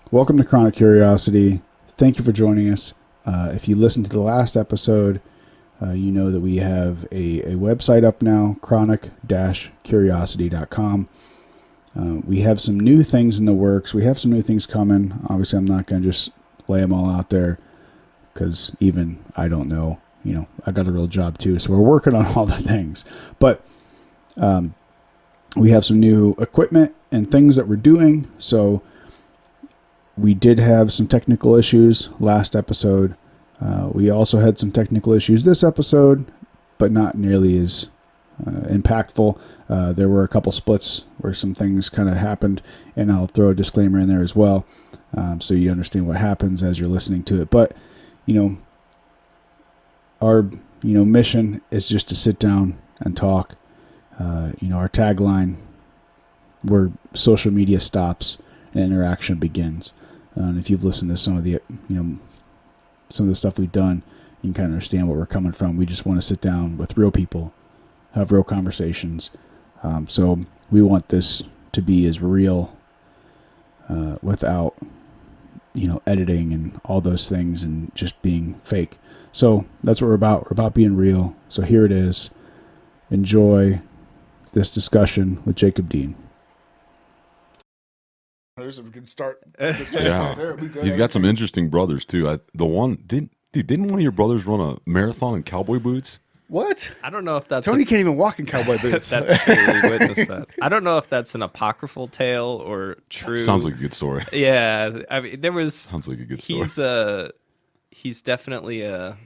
Welcome to Chronic Curiosity. Thank you for joining us. If you listened to the last episode, you know that we have a website up now, chronic-curiosity.com. We have some new things in the works. We have some new things coming. Obviously, I'm not going to just lay them all out there because even I don't know. You know, I got a real job too, so we're working on all the things. But we have some new equipment and things that we're doing. So we did have some technical issues last episode. We also had some technical issues this episode, but not nearly as impactful. There were a couple splits where some things kind of happened, and I'll throw a disclaimer in there as well, so you understand what happens as you're listening to it. But, our, mission is just to sit down and talk. Our tagline, where social media stops and interaction begins. And if you've listened to some of the, some of the stuff we've done, you can kind of understand where we're coming from. We just want to sit down with real people, have real conversations. So we want this to be as real without, editing and all those things and just being fake. So that's what we're about. We're about being real. So here it is. Enjoy this discussion with Jacob Dean. There's a good start. Yeah, he's got some interesting brothers too. Didn't one of your brothers run a marathon in cowboy boots? What? I don't know if that's Tony can't even walk in cowboy boots. that's true. We witnessed that. I don't know if that's an apocryphal tale or true. Sounds like a good story. Yeah, I mean, there was. Sounds like a good story. He's definitely a.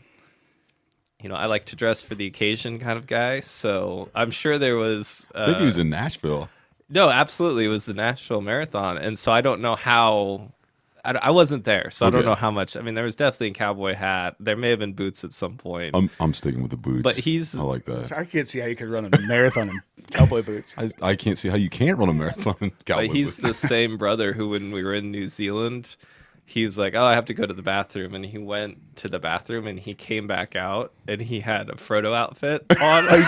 I like to dress for the occasion kind of guy. So I'm sure there was. I think he was in Nashville. No, absolutely, it was the Nashville Marathon, and so I don't know how. I wasn't there, so I don't know how much. I mean, there was definitely a cowboy hat. There may have been boots at some point. I'm sticking with the boots. But I like that. I can't see how you could run a marathon in cowboy boots. I can't see how you can't run a marathon in cowboy But he's boots. the same brother who, when we were in New Zealand, he was like, "Oh, I have to go to the bathroom," and he went to the bathroom, and he came back out, and he had a Frodo outfit on. Oh, he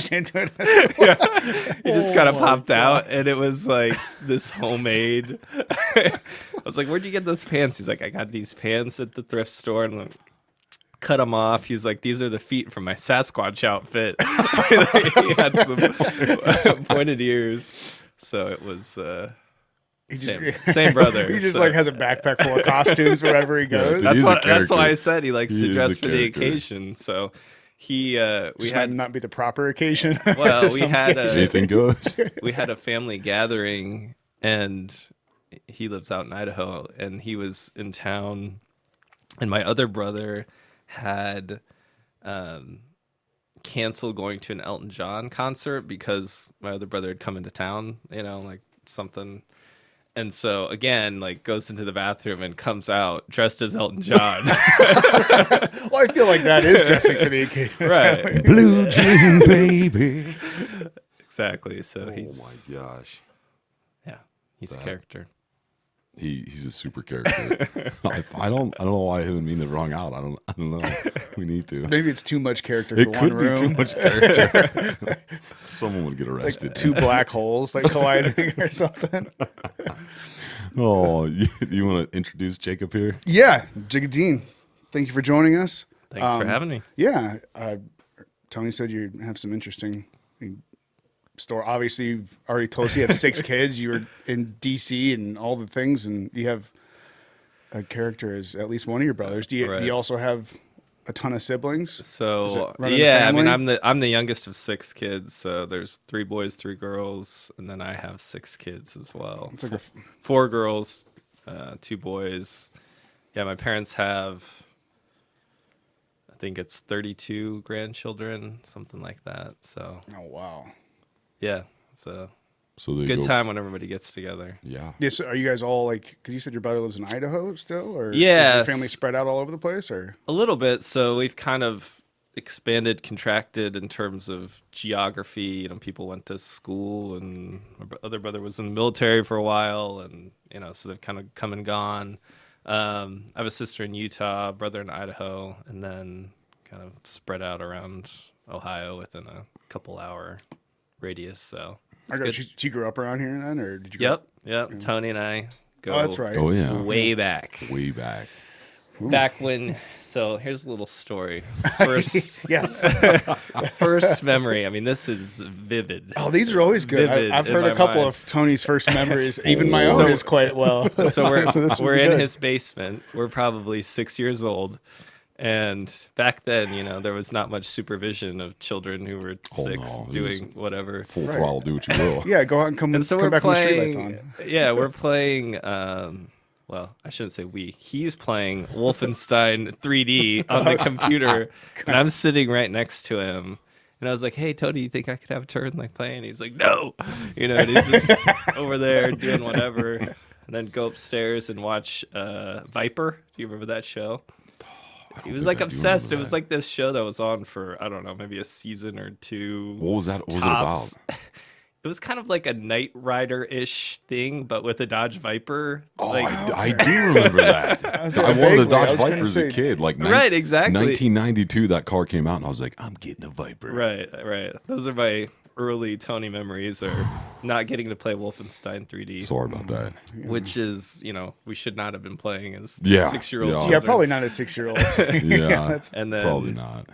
changed into it. He just kind of popped out, and it was like this homemade. I was like, "Where'd you get those pants?" He's like, "I got these pants at the thrift store," and like, cut them off. He's like, "These are the feet from my Sasquatch outfit." He had some pointed ears, so it was. Same brother. He just has a backpack full of costumes wherever he goes. Yeah, That's why I said he likes to dress for the character. occasion. So we Just might had not be the proper occasion. well, we had Anything goes. we had a family gathering, and he lives out in Idaho, and he was in town, and my other brother had canceled going to an Elton John concert because my other brother had come into town, like something. And so again, goes into the bathroom and comes out dressed as Elton John. Well, I feel like that is dressing for the occasion. Right. Blue dream, baby. Exactly. So Oh my gosh. he's a character. He's a super character. I don't know why him and me never hung out. I don't know. We need to. Maybe it's too much character It for could one be room. too much character. Someone would get arrested. Two black holes colliding or something. Oh, you want to introduce Jacob here? Yeah, Jacob Dean, thank you for joining us. Thanks for having me. Yeah, Tony said you have some interesting story. Obviously, you've already told us you have 6 kids. You were in D.C. and all the things, and you have a character as at least one of your brothers. Do you also have a ton of siblings? So running yeah, a I mean, family? I'm the youngest of 6 kids. So there's 3 boys, 3 girls, and then I have 6 kids as well. It's like 4 girls, 2 boys. Yeah, my parents have. I think it's 32 grandchildren, something like that. So oh wow. yeah, it's a So they good go, time when everybody gets together. Yeah. Yeah, so are you guys all because you said your brother lives in Idaho still, or is Yes. your family spread out all over the place, or? A little bit. So we've kind of expanded, contracted in terms of geography. People went to school, and my other brother was in the military for a while, and so they've kind of come and gone. I have a sister in Utah, brother in Idaho, and then kind of spread out around Ohio within a couple hour radius. So it's good. She grew up around here then, or did you? Yep. Yep. Tony and I go. Oh, that's right. Oh yeah, Way back. way back. Back when. So here's a little story. First, Yes. first memory. I mean, this is vivid. Oh, these are always good. Vivid I've in heard my a couple mind. of Tony's first memories. Even my So- own is quite well. So this would we're be in good. his basement. We're probably 6 years old. And back then, there was not much supervision of children who were Oh, 6 no, it doing whatever. Full throttle, do what you will. Yeah, go out and come, And so come we're back when the playing. streetlights on. Yeah, we're playing. Well, I shouldn't say we. He's playing Wolfenstein 3D on the computer, and I'm sitting right next to him. And I was like, "Hey, Tony, you think I could have a turn like playing?" He's like, "No," and he's just over there doing whatever. And then go upstairs and watch Viper. Do you remember that show? He was like obsessed. It was like this show that was on for, I don't know, maybe a season or 2. What was that? What was it tops. about? It was kind of like a Knight Rider-ish thing, but with a Dodge Viper. Oh, like, I do remember that. was I like, wanted a vaguely, I Dodge was gonna Viper as a say- kid. Like Right, exactly. 1992, that car came out, and I was like, I'm getting a Viper. right. Those are my early Tony memories, or not getting to play Wolfenstein 3D, Sorry about that. which is, we should not have been playing as Yeah, 6-year-old yeah. children. Yeah, probably not a 6-year-old. Yeah, And then, probably not.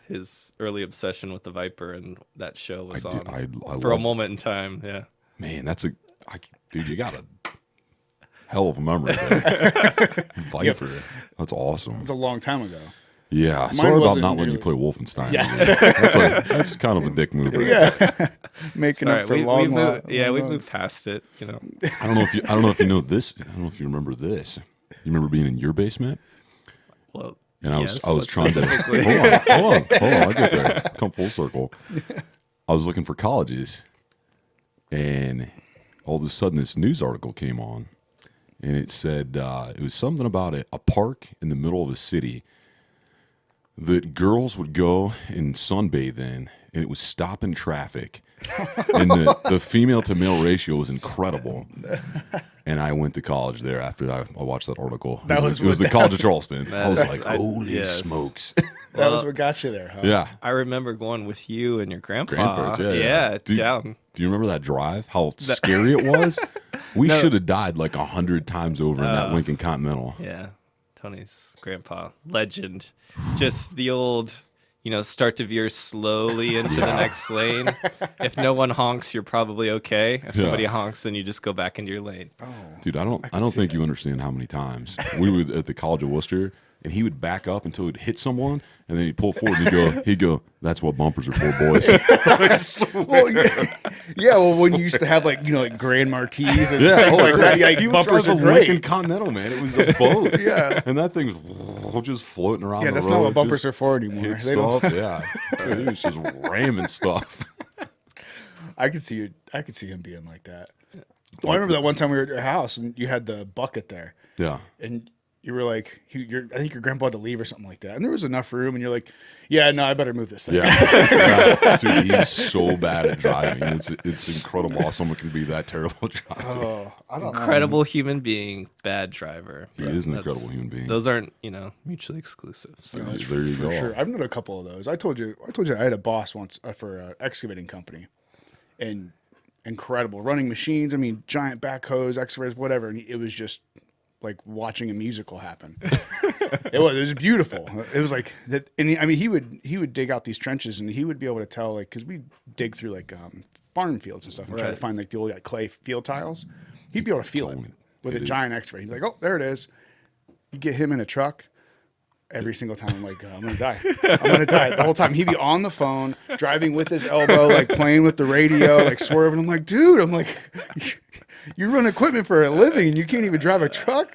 His early obsession with the Viper and that show was I on do- I for a loved- moment in time. Yeah. Man, dude, you got a hell of a memory there. Viper. That's awesome. It's a long time ago. Yeah, sorry about wasn't not letting you nearly- play Wolfenstein. Yeah. That's kind of a dick move. Right? Yeah, making Sorry, up for we long. moved, long we runs. moved past it. I don't know if you know this. I don't know if you remember this. You remember being in your basement? Well, And I was yes, I was what trying to specifically? hold on. I'll get there. Come full circle. I was looking for colleges, and all of a sudden this news article came on, and it said it was something about a park in the middle of a city that girls would go and sunbathe in, and it was stopping traffic. And the female to male ratio was incredible. And I went to college there after I watched that article. That it was was the what- College of Charleston. I was That's- like, I- holy yes. smokes. That was what got you there, huh? Yeah. I remember going with you and your grandpa. Grandparents, yeah. Dude, down. Do you remember that drive? How scary it was? We should have died like 100 times over in that Lincoln Continental. Yeah, Tony's grandpa, legend. Just the old, start to veer slowly into the next lane. If no one honks, you're probably okay. If somebody honks, then you just go back into your lane. Dude, I don't think you understand how many times we were at the College of Worcester, and he would back up until he'd hit someone, and then he'd pull forward and he'd go, that's what bumpers are for, boys. Well, yeah. Well, when you used to have like Grand Marquis and things like that, yeah, he would bumpers drive are a great. Lincoln Continental, man. It was a boat. Yeah. And that thing was just floating around Yeah, the that's road. not what bumpers just are for anymore. hit They don't- stuff. Yeah. Dude, he was just ramming stuff. I could see him being like that. Well, I remember that one time we were at your house and you had the bucket there, Yeah. and you were like, I think your grandpa had to leave or something like that, and there was enough room, and you're like, yeah, no, I better move this thing. Yeah. Dude, he's so bad at driving. It's incredible how someone can be that terrible at driving. Oh, I don't know. Incredible human being, bad driver. He is an That's- incredible human being. Those aren't, mutually exclusive. So. There you For go. sure. I've known a couple of those. I told you I had a boss once for an excavating company, and incredible running machines. I mean, giant backhoes, excavators, whatever. And it was just like watching a musical happen. It was beautiful. It was like that. And he would dig out these trenches, and he would be able to tell, like, because we dig through like farm fields and stuff and try to Right. find like the old clay field tiles. He'd be able to feel it with a giant excavator. He'd be like, oh, there it is. You get him in a truck. Every single time, I'm like, I'm gonna die. I'm gonna die. The whole time he'd be on the phone, driving with his elbow, like playing with the radio, like swerving. I'm like, dude, you run equipment for a living and you can't even drive a truck.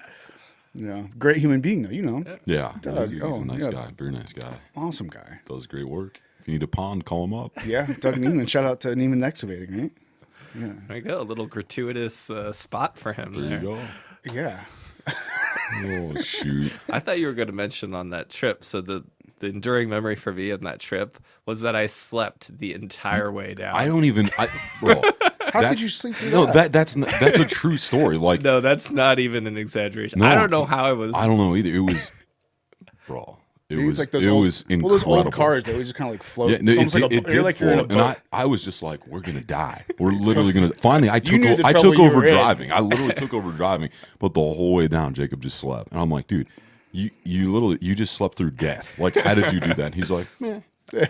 Great human being though. Yeah. Doug, He's oh, a nice yeah. guy. Very nice guy. Awesome guy. Does great work. If you need a pond, call him up. Yeah, Doug Neiman. Shout out to Neiman Excavating, right? There you go. A little gratuitous spot for him There there. you go. Yeah. Oh, shoot. I thought you were going to mention on that trip. So the enduring memory for me on that trip was that I slept the entire way down. Bro. How could you sleep through No, that? that's a true story. Like, No, that's not even an exaggeration. No. I don't know how I was. I don't know either. It was, bro. It Dude, was it's like those it old, was incredible. well, those old cars, they always just kind of like float. Yeah, no, It's almost like it you're did like you're in a float, and boat. I was just like, we're gonna die. We're literally gonna. Finally, I You knew the I trouble took you over were in. driving. I literally took over driving, but the whole way down, Jacob just slept, and I'm like, dude, you just slept through death. Like, how did you do that? And he's like, eh.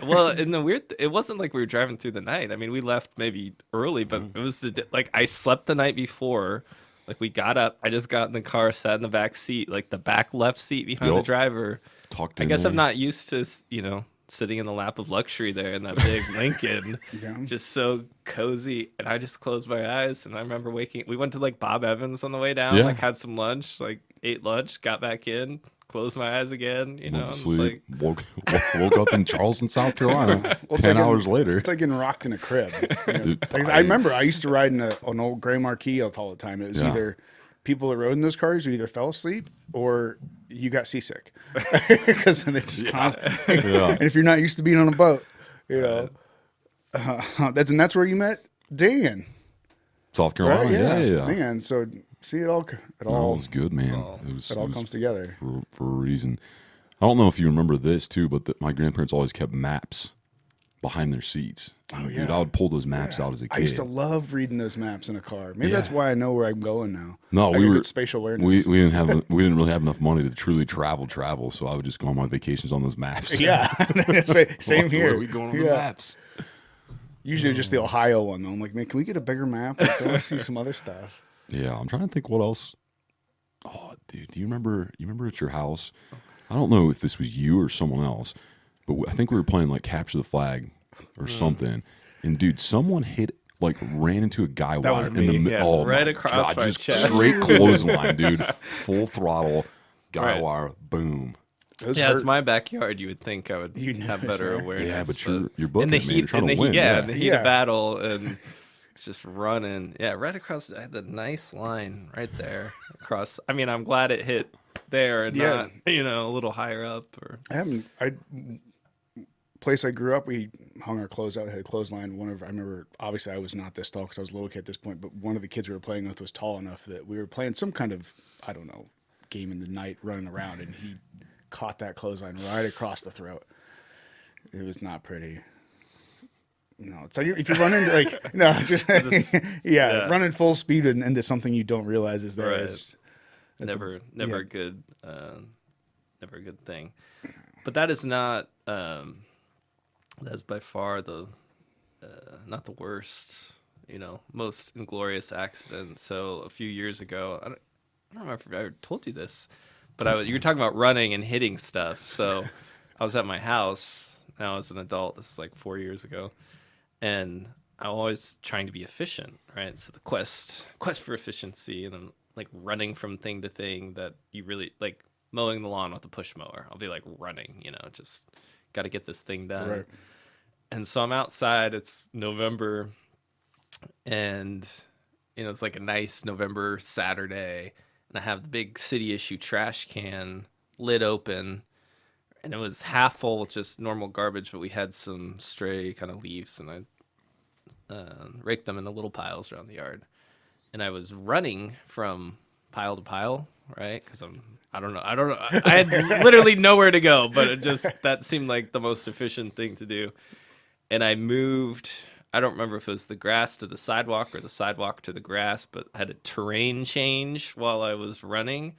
Well, and it wasn't like we were driving through the night. I mean, we left maybe early, but it was like I slept the night before. Like we got up, I just got in the car, sat in the back seat, like the back left seat behind the Yup. driver. Talked. I guess there. I'm not used to, sitting in the lap of luxury there in that big Lincoln, Yeah. just so cozy. And I just closed my eyes, and I remember waking. We went to like Bob Evans on the way down, Yeah. like had some lunch, like ate lunch, got back in, closed my eyes again. Went to and it's sleep. like, Woke up in Charleston, South Carolina. Well, it's 10 like hours later. It's like getting rocked in a crib. Dude, Like, I remember I used to ride in an old gray Marquis all the time. It was Yeah. either people that rode in those cars who either fell asleep or you got seasick because they just constantly. Yeah. And if you're not used to being on a boat, that's where you met Dan, South right? Carolina. Yeah. Man, so see it all No, it was good, man. all- it all comes together. for a reason. I don't know if you remember this too, but my grandparents always kept maps behind their seats. Oh, Dude, yeah. I would pull those maps out as a kid. I used to love reading those maps in a car. Maybe Yeah. that's why I know where I'm going now. No, I we got were good spatial awareness. we didn't really have enough money to truly travel. So I would just go on my vacations on those maps. Yeah, same here. Where are we going on the Yeah. maps? Usually just the Ohio one though. I'm like, man, can we get a bigger map? Like, I want to see some other stuff. Yeah, I'm trying to think what else. Oh, dude, do you remember? You remember at your house? I don't know if this was you or someone else, but I think we were playing like capture the flag or something. And dude, someone ran into a guy wire was in me, the yeah, oh right my across God, my just chest. straight clothesline, dude, full throttle, guy Right. wire, boom. Those yeah, hurt. it's my backyard. You would think I would You'd have notice better that. awareness. Yeah, but you're booking in the it, man. heat, You're trying in the to win. heat, Yeah. in the heat Yeah. of battle, and it's just running. Yeah, right across. I had a nice line right there across. I mean, I'm glad it hit there and Yeah. not, a little higher up. Or Place I grew up, we hung our clothes out, had a clothesline. I remember, obviously I was not this tall because I was a little kid at this point, but one of the kids we were playing with was tall enough that we were playing some kind of, I don't know, game in the night running around, and he caught that clothesline right across the throat. It was not pretty. No, it's like if you run into Yeah. running full speed into something you don't realize is there. Right. It's never yeah. a good, never a good thing. But that is not. That's by far the not the worst, most inglorious accident. So a few years ago, I don't remember if I ever told you this, but you were talking about running and hitting stuff. So I was at my house now as an adult. This is like 4 years ago, and I'm always trying to be efficient, right? So the quest for efficiency, and I'm like running from thing to thing that you really like mowing the lawn with a push mower. I'll be like running, just got to get this thing done. Right. And so I'm outside. It's November, and it's like a nice November Saturday, and I have the big city issue trash can lid open, and it was half full with just normal garbage, but we had some stray kind of leaves, and I raked them into little piles around the yard. And I was running from pile to pile, right? Because I don't know. I had literally nowhere to go, but that seemed like the most efficient thing to do. And I moved, I don't remember if it was the grass to the sidewalk or the sidewalk to the grass, but I had a terrain change while I was running.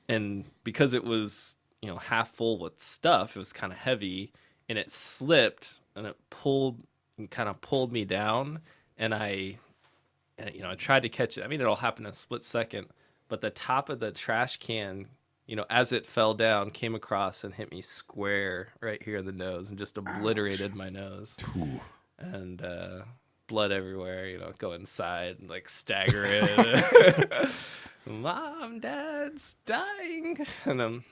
And because it was, half full with stuff, it was kind of heavy, and it slipped, and it kind of pulled me down. And I tried to catch it. I mean, it all happened in a split second, but the top of the trash can, as it fell down, came across and hit me square right here in the nose and just obliterated my nose. Ooh. And blood everywhere, go inside and like stagger it. Mom, Dad's dying. And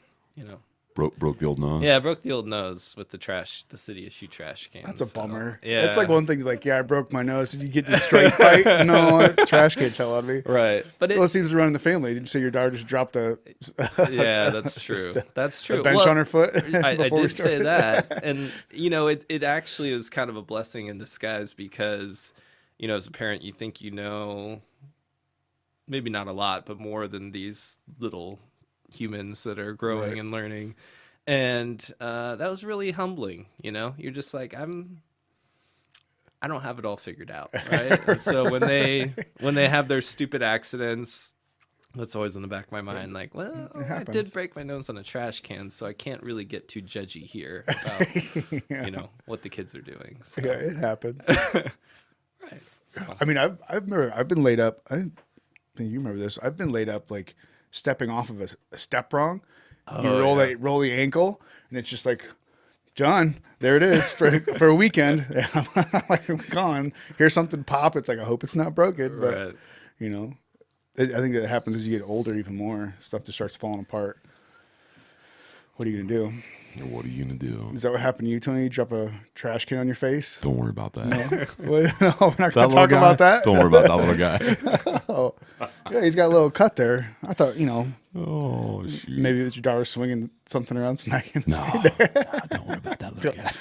Broke the old nose. yeah, I broke the old nose with the city issue trash can. That's a bummer. Yeah. It's like one thing like, I broke my nose. Did you get in a straight fight? No, trash can fell on me. Right. But Well, it seems to run in the family. Didn't you say your daughter just dropped yeah, that's true. That's true. a bench on her foot? I before we did say started? that. And, it actually is kind of a blessing in disguise because, as a parent, you think maybe not a lot, but more than these little humans that are growing Right. and learning. And that was really humbling. You're just like, I don't have it all figured out, right? And so when they have their stupid accidents, that's always in the back of my mind. Like, well, I did break my nose on a trash can, so I can't really get too judgy here about what the kids are doing. So. Yeah, it happens. Right. So. I mean, I've been laid up. I think you remember this. I've been laid up like stepping off of a step wrong. You roll the ankle, and it's just like, done. There it is for a weekend. I'm like, I'm gone. Here's something pop. It's like, I hope it's not broken, but Right. I think that happens as you get older even more. Stuff just starts falling apart. What are you gonna do? What are you gonna do? Is that what happened to you, Tony? You drop a trash can on your face? Don't worry about that. Well, no, we're not gonna That talk little guy? about that. Don't worry about that little guy. Oh, yeah, he's got a little cut there. I thought, Oh shoot. maybe it was your daughter swinging something around, smacking. No, don't worry about that little guy.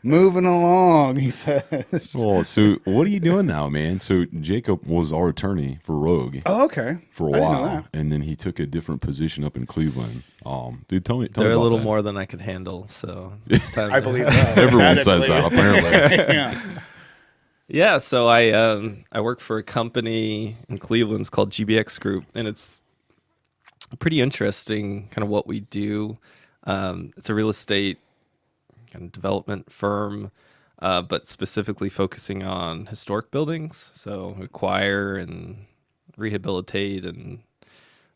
Moving along, he says. Well, so what are you doing now, man? So Jacob was our attorney for Rogue Oh, okay. for a I didn't know while, that. and then he took a different position up in Cleveland. Dude, tell me They're a about little that. more than I could handle, so it's time I to- believe that. Everyone I says believe that it. apparently. Yeah. Yeah, so I work for a company in Cleveland. It's called GBX Group, and it's pretty interesting kind of what we do. It's a real estate kind of development firm, but specifically focusing on historic buildings. So acquire and rehabilitate and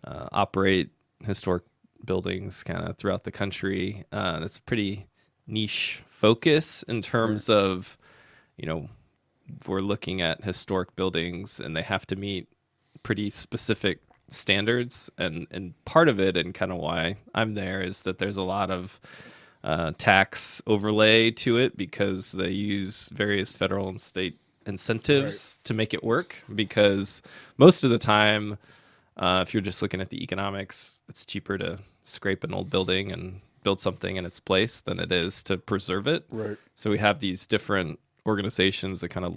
operate historic buildings kind of throughout the country. It's a pretty niche focus in terms of, we're looking at historic buildings and they have to meet pretty specific standards. And part of it, and kind of why I'm there, is that there's a lot of tax overlay to it because they use various federal and state incentives to make it work. Because most of the time, if you're just looking at the economics, it's cheaper to scrape an old building and build something in its place than it is to preserve it. Right. So we have these different organizations that kind of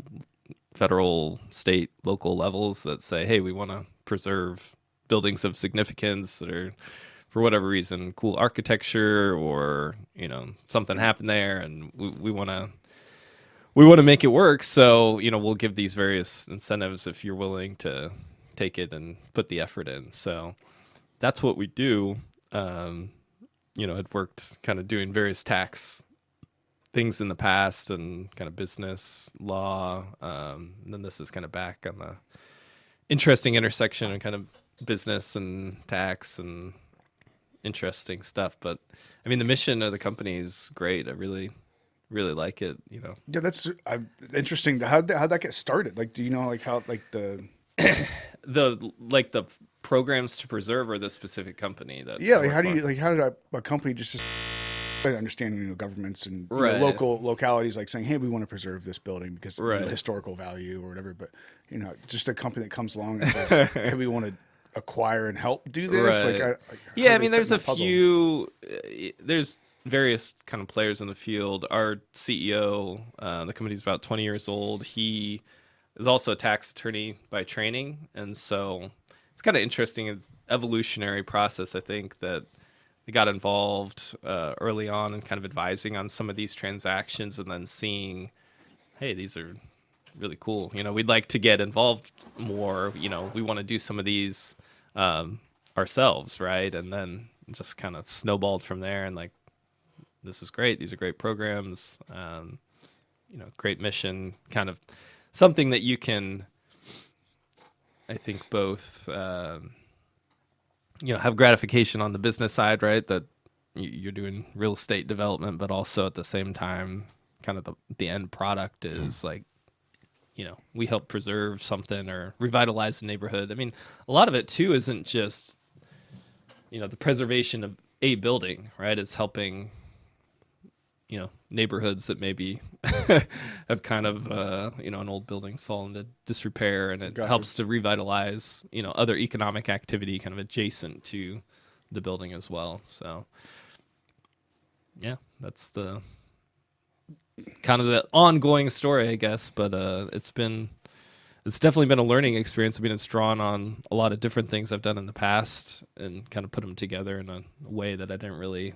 federal, state, local levels that say, hey, we want to preserve buildings of significance that are, for whatever reason, cool architecture, or something happened there, and we want to make it work. So we'll give these various incentives if you're willing to take it and put the effort in. So that's what we do. I'd worked kind of doing various tax things in the past and kind of business law. And then this is kind of back on the interesting intersection of kind of business and tax and interesting stuff. But I mean, the mission of the company is great. I really, really like it. Yeah, that's interesting. How'd that get started? Like, do you know, like how, like the the programs to preserve, or the specific company that yeah, I like work how do for? you, like how did a company just I understand, governments and Right. local localities like saying, hey, we want to preserve this building because Right. historical value or whatever. But just a company that comes along and says, hey, we want to acquire and help do this. Right. How Yeah, do I they mean, fit there's in a that puzzle? few. There's various kind of players in the field. Our CEO, the company's about 20 years old. He is also a tax attorney by training, and so it's kind of interesting. It's evolutionary process, I think, that they got involved early on and kind of advising on some of these transactions, and then seeing, hey, these are really cool. We'd like to get involved more. We want to do some of these ourselves, right? And then just kind of snowballed from there. And like, this is great. These are great programs. Great mission. Kind of something that you can, I think, both have gratification on the business side, right? That you're doing real estate development, but also at the same time, kind of the end product is like, we help preserve something or revitalize the neighborhood. I mean, a lot of it too isn't just, the preservation of a building, right? It's helping, neighborhoods that maybe have kind of, an old building's fallen into disrepair, and it Gotcha. helps to revitalize, other economic activity kind of adjacent to the building as well. So, yeah, that's the kind of the ongoing story, I guess. But it's definitely been a learning experience. I mean, it's drawn on a lot of different things I've done in the past and kind of put them together in a way that I didn't really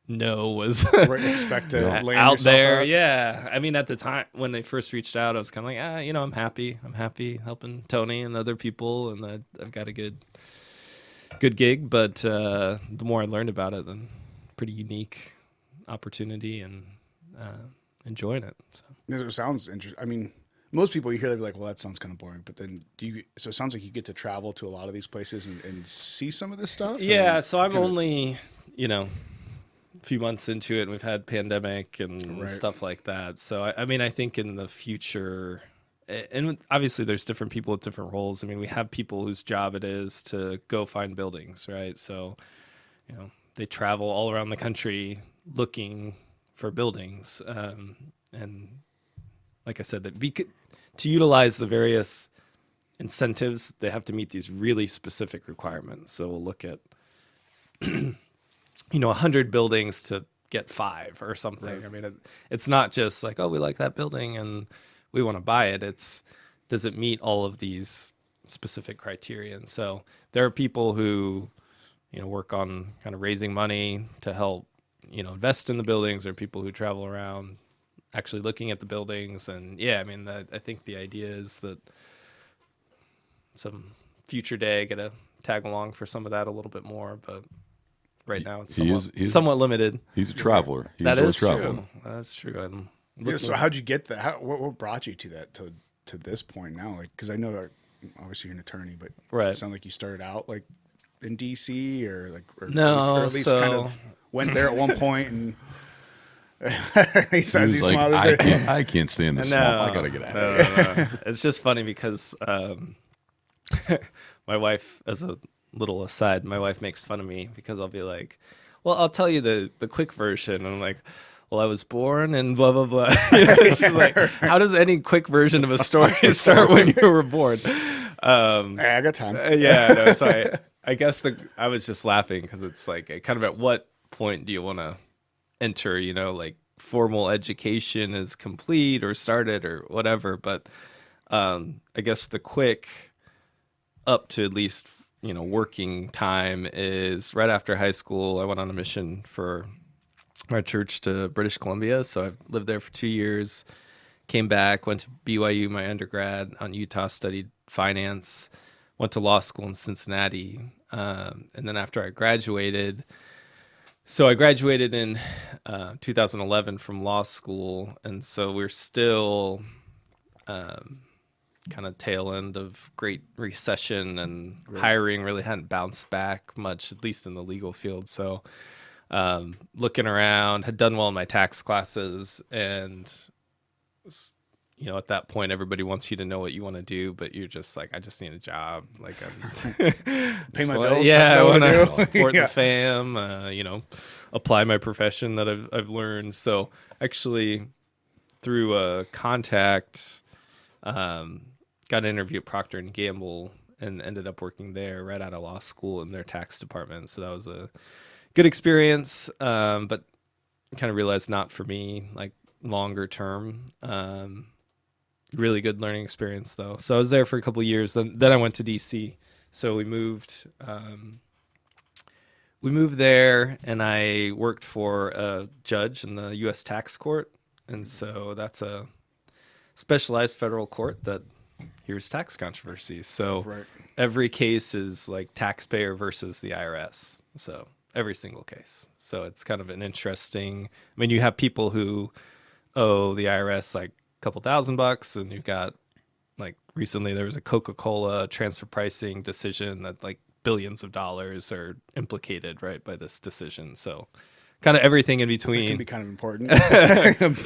know was Right, expect to land out yourself there. out. Yeah. I mean, at the time when they first reached out, I was kind of like, I'm happy. I'm happy helping Tony and other people, and I've got a good gig. But the more I learned about it, then pretty unique opportunity and enjoying it. So. It sounds interesting. I mean, most people you hear, they're like, well, that sounds kind of boring. But then so it sounds like you get to travel to a lot of these places and see some of this stuff? Yeah, and so I'm kinda- only, a few months into it, and we've had pandemic and Right. stuff like that. So, I mean, I think in the future, and obviously there's different people with different roles. I mean, we have people whose job it is to go find buildings, right? So, they travel all around the country looking for buildings. And like I said, to utilize the various incentives, they have to meet these really specific requirements. So we'll look at 100 buildings to get 5 or something. Right. I mean, it's not just like, oh, we like that building and we want to buy it. It's, does it meet all of these specific criteria? And so there are people who, work on kind of raising money to help, invest in the buildings. There are people who travel around actually looking at the buildings. And yeah, I mean, I think the idea is that some future day I get to tag along for some of that a little bit more, but right now it's somewhat limited. He's a traveler. He That enjoys is traveling. true. That's true. I'm Yeah, so how'd you get that? What brought you to that, to this point now? Like, because I know that obviously you're an attorney, but Right. it sounded like you started out like in DC or No, at least so- kind of went there at one point and he He starts was to like, smile. I can't stay in the swamp. I gotta get out of here. No. It's just funny because my wife, as a little aside, my wife makes fun of me because I'll be like, well, I'll tell you the quick version. And I'm like, well, I was born and blah, blah, blah. She's like, how does any quick version of a story start when you were born? Hey, I got time. Yeah, no, so I guess I was just laughing because it's like, kind of at what point do you want to enter, like formal education is complete or started or whatever. But I guess the quick up to at least, working time is right after high school. I went on a mission for my church to British Columbia. So I've lived there for 2 years, came back, went to BYU, my undergrad out in Utah, studied finance, went to law school in Cincinnati. And then after I graduated, I graduated in 2011 from law school. And so we're still kind of tail end of Great Recession, and hiring really hadn't bounced back much, at least in the legal field. So looking around, had done well in my tax classes, and at that point everybody wants you to know what you want to do, but you're just like, I just need a job, like I'm Pay my bills. yeah, That's I what want I to do. support Yeah. the fam, apply my profession that I've learned. So actually through a contact, got an interview at Procter and Gamble and ended up working there right out of law school in their tax department. So that was a good experience, but kind of realized not for me, like longer term. Really good learning experience though. So I was there for a couple of years. Then I went to DC. So we moved there, and I worked for a judge in the U.S. tax court. And so that's a specialized federal court that hears tax controversies. So Right. every case is like taxpayer versus the IRS. So every single case. So it's kind of an interesting, I mean, you have people who owe the IRS like a couple $1,000, and you've got like recently there was a Coca-Cola transfer pricing decision that like billions of dollars are implicated, right, by this decision. So kind of everything in It can between. be kind of important.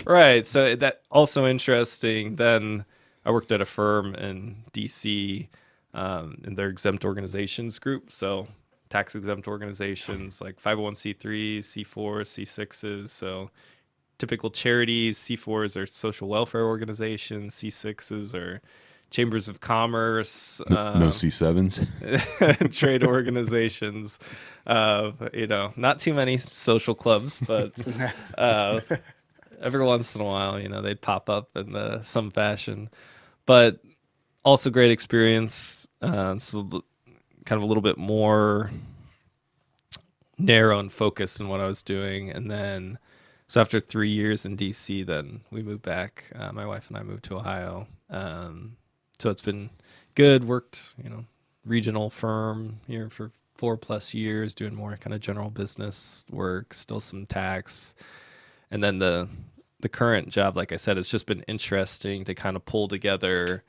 Right. So that also interesting. Then I worked at a firm in DC in their exempt organizations group. So tax exempt organizations like 501c3s, C4s, C6s. So typical charities, C4s are social welfare organizations, C6s are chambers of commerce, No C7s. trade organizations, not too many social clubs, but every once in a while, they'd pop up in some fashion. But also great experience. So kind of a little bit more narrow and focused in what I was doing. And then, so after 3 years in DC, then we moved back. My wife and I moved to Ohio. So it's been good. Worked, regional firm here for 4+ years, doing more kind of general business work, still some tax. And then the current job, like I said, it's just been interesting to kind of pull together.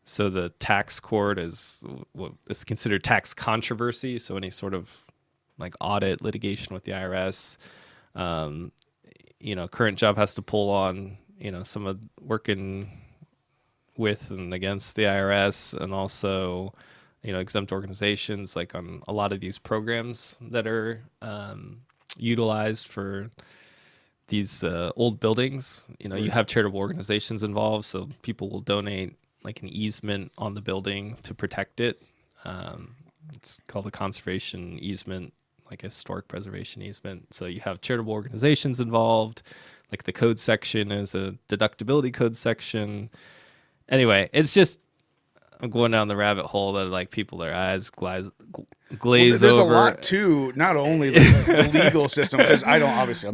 So the tax court is what is considered tax controversy. So any sort of like audit litigation with the IRS, current job has to pull on, some of working with and against the IRS, and also, exempt organizations, like on a lot of these programs that are utilized for these old buildings. You have charitable organizations involved, so people will donate like an easement on the building to protect it. It's called a conservation easement, like a historic preservation easement. So you have charitable organizations involved, like the code section is a deductibility code section. Anyway, it's just, I'm going down the rabbit hole that like people, their eyes glaze there's over. a lot too, not only the legal system, because I'm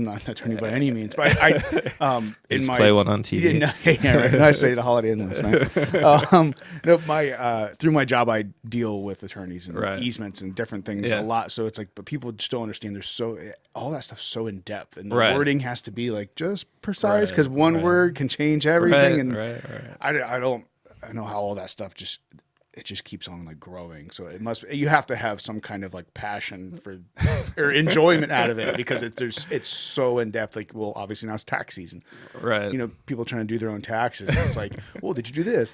not an attorney by any means, but I Just play one on TV. Yeah, right. I say the Holiday Inn last night. Through my job, I deal with attorneys and easements and different things a lot. So it's like, but people just don't understand. There's all that stuff's so in depth, and the wording has to be like just precise, because one word can change everything. I know how all that stuff just keeps on like growing. So you have to have some kind of like passion for or enjoyment out of it, because it's so in depth. Like, well, obviously now it's tax season, right? People trying to do their own taxes. And it's like, well, did you do this?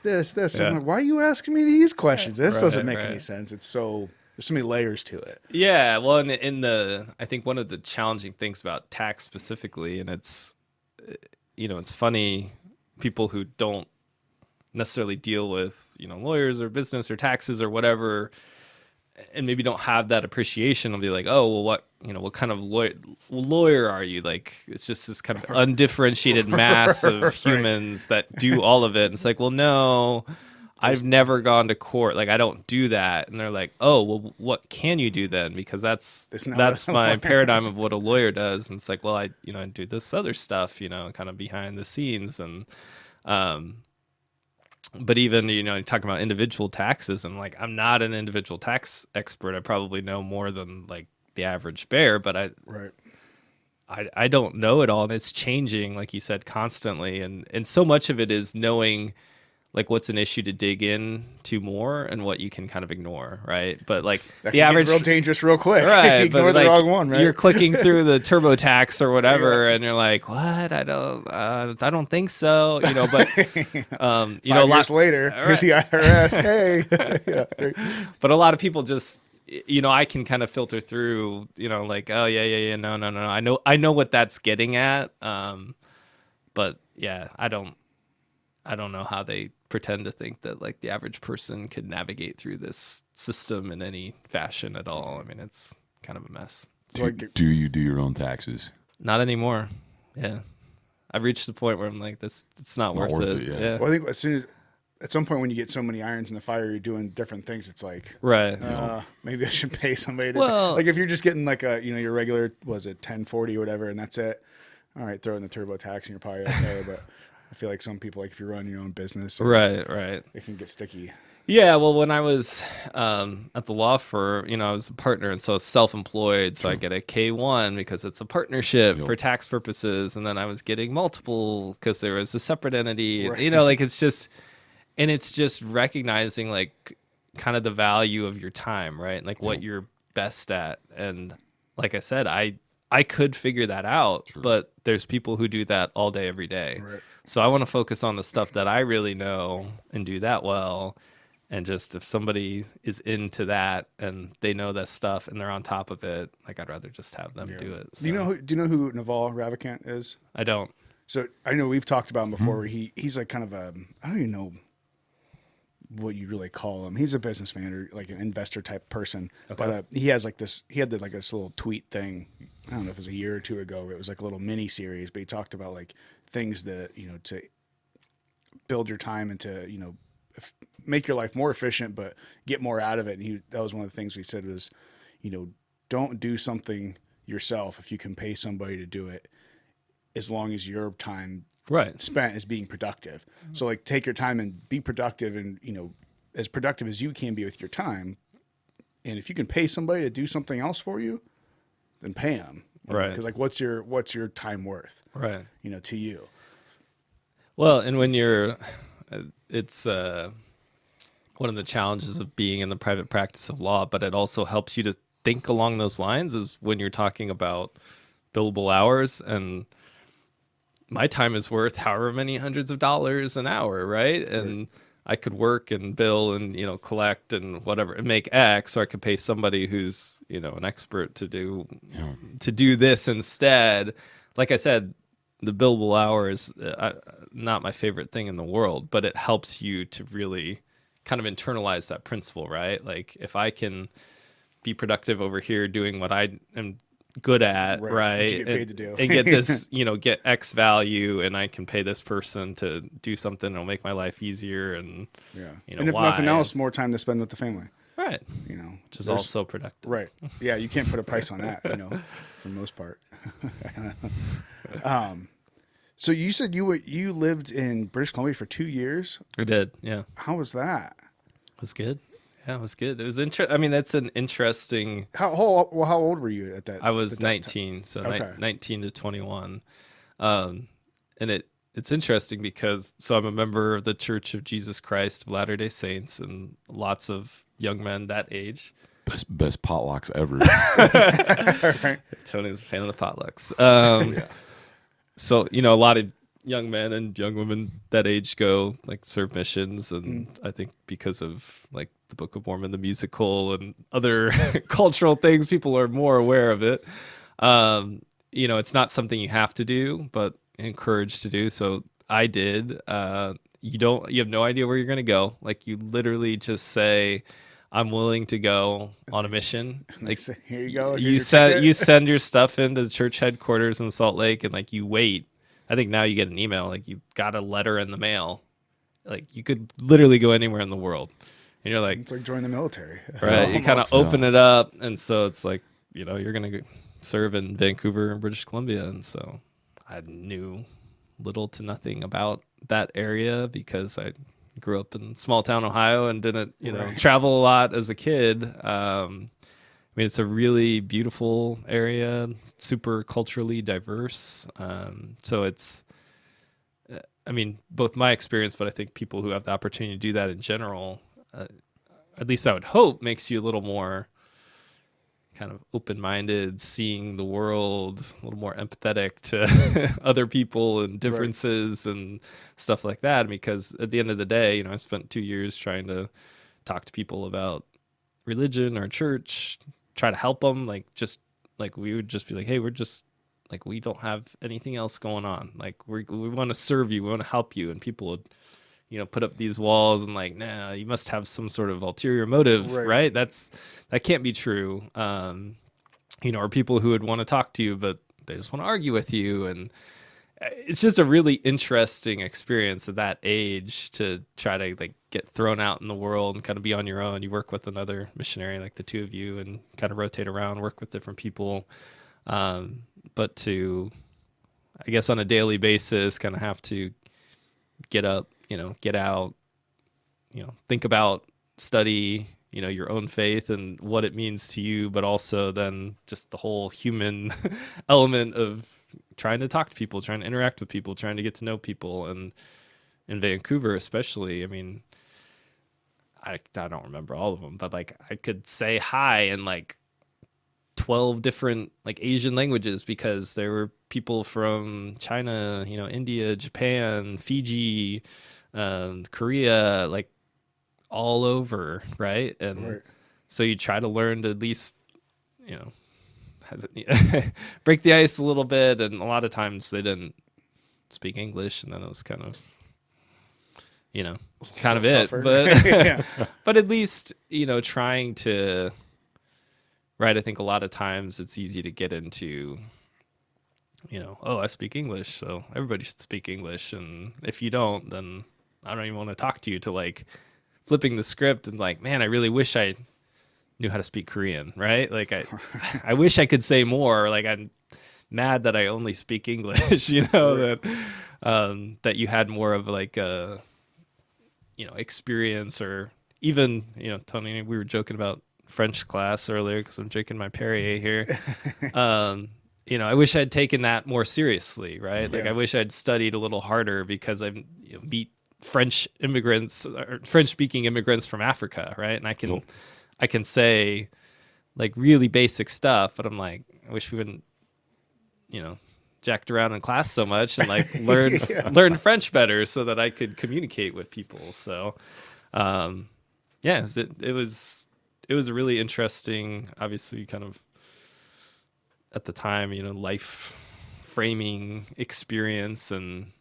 I'm like, why are you asking me these questions? This doesn't make any sense. There's so many layers to it. Yeah. Well, I think one of the challenging things about tax specifically, and it's funny, people who don't necessarily deal with lawyers or business or taxes or whatever, and maybe don't have that appreciation, will be like, oh, well, what kind of lawyer are you? Like, it's just this kind of undifferentiated mass of humans that do all of it. And it's like, well, no, I've never gone to court. Like, I don't do that. And they're like, oh, well, what can you do then? Because that's my paradigm of what a lawyer does. And it's like, well, I do this other stuff, kind of behind the scenes. And but even, talking about individual taxes, and like, I'm not an individual tax expert. I probably know more than like the average bear, but I don't know it all. And it's changing, like you said, constantly. And so much of it is knowing like what's an issue to dig in to more and what you can kind of ignore, right? But like that the average, get real dangerous real quick. Right? You ignore but the like, wrong one, right? You're clicking through the TurboTax or whatever, and you're like, what? I don't think so. But 5 years later, here's the IRS. Hey, But a lot of people just, I can kind of filter through, like, oh yeah, no. I know what that's getting at. But yeah, I don't know how they pretend to think that like the average person could navigate through this system in any fashion at all. I mean, it's kind of a mess. Do you do your own taxes? Not anymore. Yeah. I've reached the point where I'm like, it's not worth it. Yeah. Well, I think at some point when you get so many irons in the fire, you're doing different things. It's like, right. Maybe I should pay somebody to, well, like if you're just getting like your regular, was it 1040 or whatever, and that's it. All right, throw in the TurboTax and you're probably okay. But I feel like some people, like if you run your own business, right, it can get sticky. Yeah, well, when I was at the law firm, I was a partner, and so I was self-employed, so I get a K-1 because it's a partnership for tax purposes, and then I was getting multiple because there was a separate entity. Right. Like it's just recognizing like kind of the value of your time, right? Like what you're best at, and like I said, I could figure that out, but there's people who do that all day, every day. Right. So I want to focus on the stuff that I really know and do that well. And just if somebody is into that and they know that stuff and they're on top of it, like I'd rather just have them do it. So. Do you know who Naval Ravikant is? I don't. So I know we've talked about him before. Where he's like kind of I don't even know what you really call him. He's a businessman or like an investor type person. Okay. But he has like this. He had like this little tweet thing. I don't know if it was a year or two ago. Where it was like a little mini series, but he talked about like things that to build your time and to make your life more efficient, but get more out of it. And that was one of the things we said was, don't do something yourself if you can pay somebody to do it, as long as your time Right. spent is being productive. So like take your time and be productive, and as productive as you can be with your time. And if you can pay somebody to do something else for you, then pay them. Right. Because like what's your time worth? Right. To you. Well, and when you're, it's one of the challenges of being in the private practice of law, but it also helps you to think along those lines is when you're talking about billable hours, and my time is worth however many hundreds of dollars an hour, right? And I could work and bill and, collect and whatever and make X, or I could pay somebody who's, an expert to do this instead. Like I said, the billable hours, not my favorite thing in the world, but it helps you to really kind of internalize that principle, right? Like if I can be productive over here doing what I am good at, right? What you get paid to do. And get this, get X value, and I can pay this person to do something that'll make my life easier, and and if nothing else, more time to spend with the family. Right. Which is also productive. Right. Yeah, you can't put a price on that, for the most part. So you said you lived in British Columbia for 2 years? I did, yeah. How was that? It was good. Yeah, it was good. It was I mean, that's an interesting. How old were you at that? I was 19, so Okay. 19 to 21. And it's interesting because I'm a member of the Church of Jesus Christ of Latter-day Saints, and lots of young men that age. Best potlucks ever. Right. Tony's a fan of the potlucks. So, a lot of young men and young women that age go like serve missions, and I think because of like the Book of Mormon, the musical, and other cultural things, people are more aware of it. It's not something you have to do, but encouraged to do. So I did. You have no idea where you're going to go. Like you literally just say, I'm willing to go on a mission. Like Say, here you go. you send your stuff into the church headquarters in Salt Lake, and like you wait. I think now you get an email, like you got a letter in the mail. Like you could literally go anywhere in the world, and you're like, it's like join the military, right? You kind of open it up, and so it's like you're gonna serve in Vancouver, British Columbia, and so I knew little to nothing about that area because I grew up in small town Ohio and didn't travel a lot as a kid. I mean, it's a really beautiful area, super culturally diverse. So it's, I mean, both my experience, but I think people who have the opportunity to do that in general, at least I would hope, makes you a little more kind of open-minded, seeing the world, a little more empathetic to other people and differences and stuff like that. Because at the end of the day, I spent 2 years trying to talk to people about religion or church, try to help them. Like we would just be like, hey, we're just like, we don't have anything else going on. Like we want to serve you. We want to help you. And people would, put up these walls and like, nah, you must have some sort of ulterior motive, right? That can't be true. Or people who would want to talk to you, but they just want to argue with you. And it's just a really interesting experience at that age to try to like get thrown out in the world and kind of be on your own. You work with another missionary, like the two of you, and kind of rotate around, work with different people. But to, I guess on a daily basis, kind of have to get up, get out, think about, study, your own faith and what it means to you, but also then just the whole human element of trying to talk to people, trying to interact with people, trying to get to know people. And in Vancouver, especially, I mean, I don't remember all of them, but like I could say hi in like 12 different like Asian languages because there were people from China, India, Japan, Fiji, Korea, like all over, right? And so you try to learn to at least, break the ice a little bit. And a lot of times they didn't speak English, and then it was kind of, kind of it. Tougher. But but at least, trying to, right, I think a lot of times it's easy to get into, oh, I speak English, so everybody should speak English. And if you don't, then I don't even want to talk to you, to like flipping the script and like, man, I really wish I knew how to speak Korean, right? Like I wish I could say more. Like I'm mad that I only speak English, that that you had more of like a, experience, or even, Tony, we were joking about French class earlier because I'm drinking my Perrier here. I wish I'd taken that more seriously, right? Like Yeah. I wish I'd studied a little harder because I meet French immigrants or French speaking immigrants from Africa, right? And I can say like really basic stuff, but I'm like, I wish we wouldn't, jacked around in class so much and like learn French better so that I could communicate with people. So, it was a really interesting, obviously kind of at the time, life framing experience. And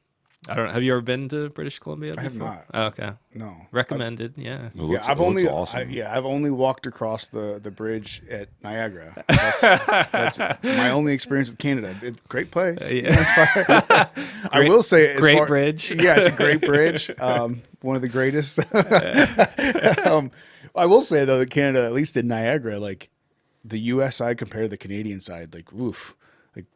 I don't know, have you ever been to British Columbia before? I have not. Oh, okay. No. Recommended. Yeah. I've only awesome. I've only walked across the bridge at Niagara. That's my only experience with Canada. Great place. Yeah. I will say, Great bridge. Yeah, it's a great bridge. One of the greatest. I will say though that Canada, at least in Niagara, like the U.S. side compared to the Canadian side, like woof, like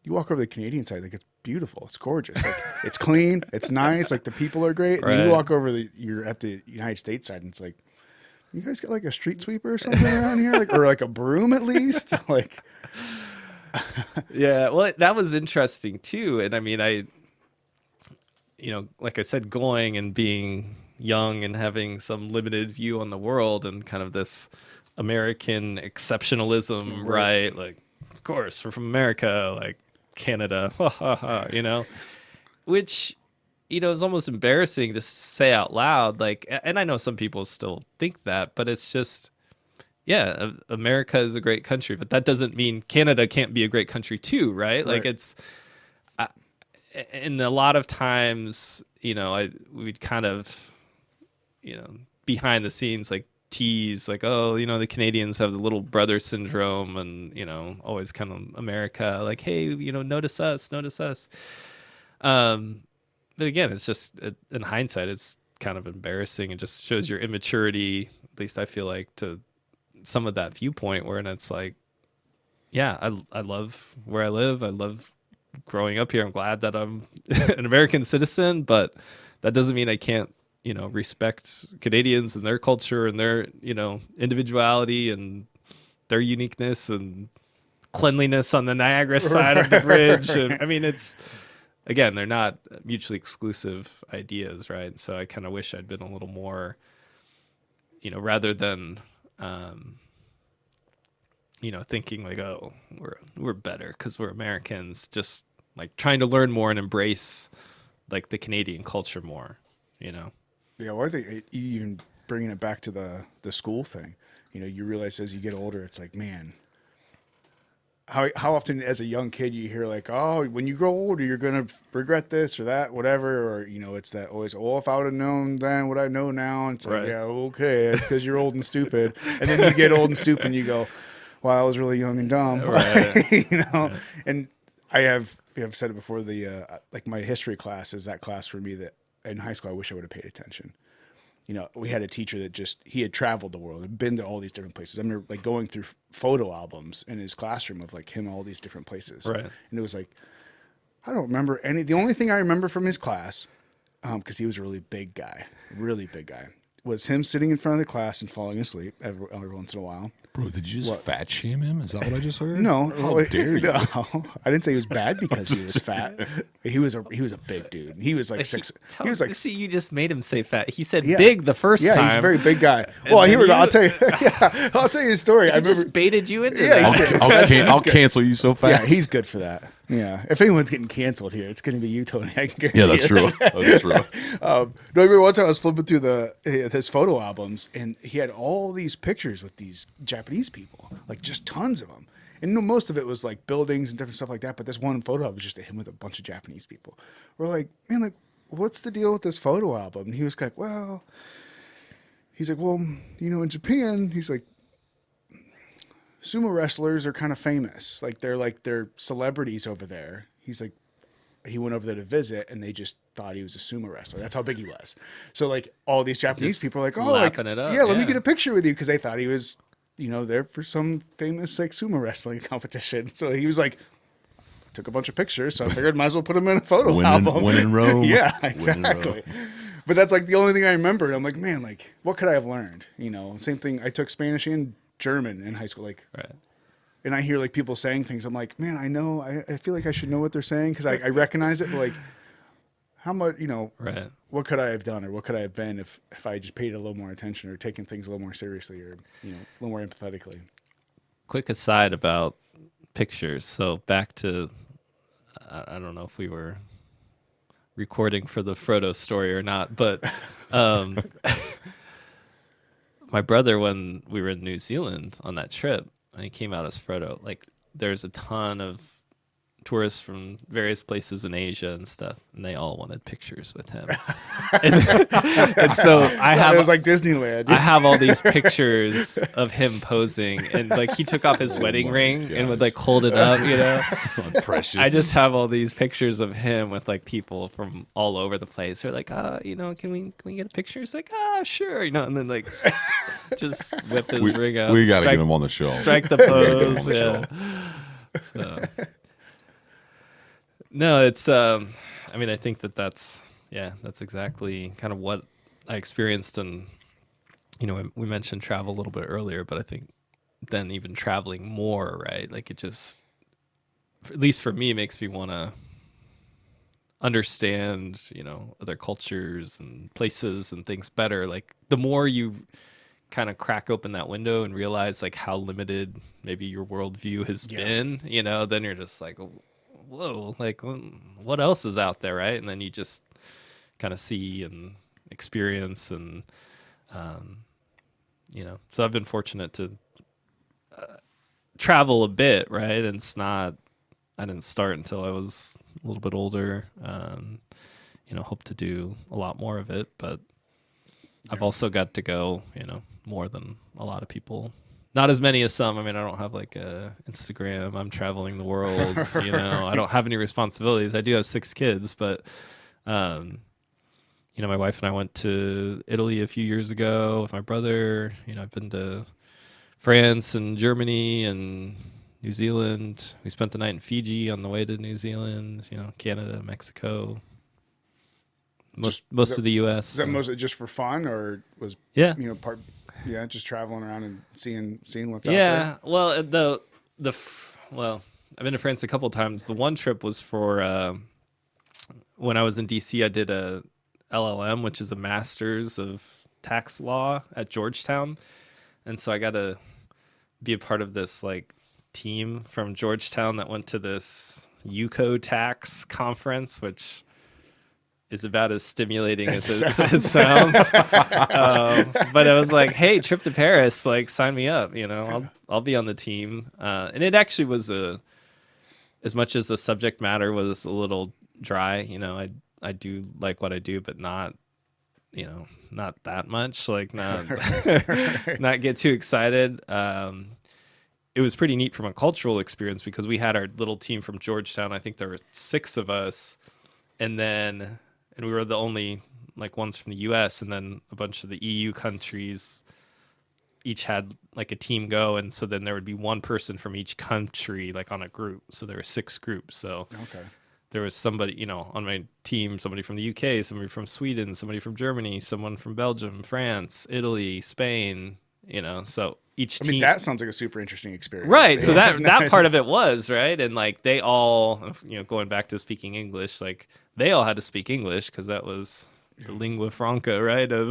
you walk over the Canadian side, like it's beautiful, it's gorgeous, like it's clean, it's nice, like the people are great. And then you walk over you're at the United States side, and it's like, you guys got like a street sweeper or something around here, like, or like a broom at least, like. Yeah, well, that was interesting too. And I mean, like I said, going and being young and having some limited view on the world and kind of this American exceptionalism, right? Like, of course, we're from America, like Canada, which, is almost embarrassing to say out loud. Like, and I know some people still think that, but it's just, yeah, America is a great country, but that doesn't mean Canada can't be a great country too, right? Like it's, and a lot of times, we'd kind of, behind the scenes, like tease, like, oh, the Canadians have the little brother syndrome, and always kind of America, like, hey, notice us. But again, it's just in hindsight, it's kind of embarrassing and just shows your immaturity. At least I feel like to some of that viewpoint where it's like, yeah, I love where I live. I love growing up here. I'm glad that I'm an American citizen, but that doesn't mean I can't, respect Canadians and their culture and their, individuality and their uniqueness and cleanliness on the Niagara side of the bridge. And I mean, it's, again, they're not mutually exclusive ideas, right? So I kind of wish I'd been a little more, rather than, thinking like, oh, we're better because we're Americans, just like trying to learn more and embrace like the Canadian culture more, Yeah, well, I think even bringing it back to the school thing, you realize as you get older, it's like, man, how often as a young kid you hear like, oh, when you grow older, you're going to regret this or that, whatever. Or, it's that always, oh, if I would have known then what I know now. And it's like, yeah, okay, it's because you're old and stupid. And then you get old and stupid and you go, well, I was really young and dumb. Right. Yeah. And I've said it before, like my history class is that class for me that in high school I wish I would have paid attention. We had a teacher that he had traveled the world, had been to all these different places. I remember like going through photo albums in his classroom of like him all these different places. Right. And it was like, I don't remember any. The only thing I remember from his class, because he was a really big guy, was him sitting in front of the class and falling asleep every once in a while. Bro, did you just fat shame him? Is that what I just heard? No, How dare you? No, I didn't say he was bad because he was fat. He was a big dude. He was like six. He was like, see, you just made him say fat. He said Yeah. big the first time. yeah, he's a very big guy. Well, here we go. I'll tell you. Yeah, I'll tell you a story. I He remember. just baited you into Yeah, that. he did. I'll cancel you so fast. Yeah, he's good for that. Yeah, if anyone's getting canceled here, it's going to be you, Tony. I can guarantee. Yeah, that's you. true. That's true. No, I remember one time I was flipping through his photo albums, and he had all these pictures with these Japanese people, like just tons of them. And most of it was like buildings and different stuff like that. But this one photo album was just him with a bunch of Japanese people. We're like, man, like, what's the deal with this photo album? And he was like, well, in Japan, he's like, sumo wrestlers are kind of famous. They're celebrities over there. He's like, he went over there to visit and they just thought he was a sumo wrestler. That's how big he was. So like all these Japanese Just people are like, oh, lapping it up, yeah, let me yeah. get a picture with you. Cause they thought he was there for some famous like sumo wrestling competition. So he was like, took a bunch of pictures. So I figured might as well put them in a photo album. When in Rome. Yeah, When in exactly. Rome. But that's like the only thing I remember. And I'm like, man, like what could I have learned? Same thing. I took Spanish and German in high school. Like, Right. and I hear like people saying things. I'm like, man, I know. I feel like I should know what they're saying because I recognize it. But like, how much, Right. what could I have done or what could I have been if I just paid a little more attention or taken things a little more seriously or a little more empathetically. Quick aside about pictures. So back to, I don't know if we were recording for the Frodo story or not, but my brother, when we were in New Zealand on that trip, and he came out as Frodo, like there's a ton of tourists from various places in Asia and stuff, and they all wanted pictures with him. and so It was like Disneyland. I have all these pictures of him posing, and like he took off his wedding ring and would like hold it up, Precious. I just have all these pictures of him with like people from all over the place. They're like, can we get a picture? He's like, sure, and then like just whip his ring out. We got to get him on the show. Strike the pose. Yeah. So. No, it's. I think that's exactly kind of what I experienced, and we mentioned travel a little bit earlier, but I think then even traveling more, right? Like it just, at least for me, makes me want to understand, other cultures and places and things better. Like the more you kind of crack open that window and realize like how limited maybe your worldview has been, then you're just like, whoa, like what else is out there, right? And then you just kind of see and experience and so I've been fortunate to travel a bit, right? And I didn't start until I was a little bit older. Hope to do a lot more of it, but I've also got to go, more than a lot of people. Not as many as some. I don't have like a Instagram. I'm traveling the world. I don't have any responsibilities. I do have 6 kids, but my wife and I went to Italy a few years ago with my brother. I've been to France and Germany and New Zealand. We spent the night in Fiji on the way to New Zealand. Canada, Mexico. Most of the U.S. Is that mostly just for fun, or was part? Yeah, just traveling around and seeing what's out there. Yeah, well, well, I've been to France a couple of times. The one trip was for when I was in D.C. I did a LLM, which is a master's of tax law at Georgetown, and so I got to be a part of this like team from Georgetown that went to this UCO tax conference, which is about as stimulating as it sounds. But it was like, hey, trip to Paris, like sign me up, I'll be on the team. And it actually was as much as the subject matter was a little dry, I do like what I do, but not that much, like not, not get too excited. It was pretty neat from a cultural experience because we had our little team from Georgetown. I think there were 6 of us. And we were the only like ones from the US, and then a bunch of the EU countries each had like a team go. And so then there would be one person from each country, like on a group. So there were 6 groups. So there was somebody, on my team, somebody from the UK, somebody from Sweden, somebody from Germany, someone from Belgium, France, Italy, Spain, so each team. That sounds like a super interesting experience. Right. So that part of it was, right. And like they all, going back to speaking English, like they all had to speak English because that was the lingua franca, right, of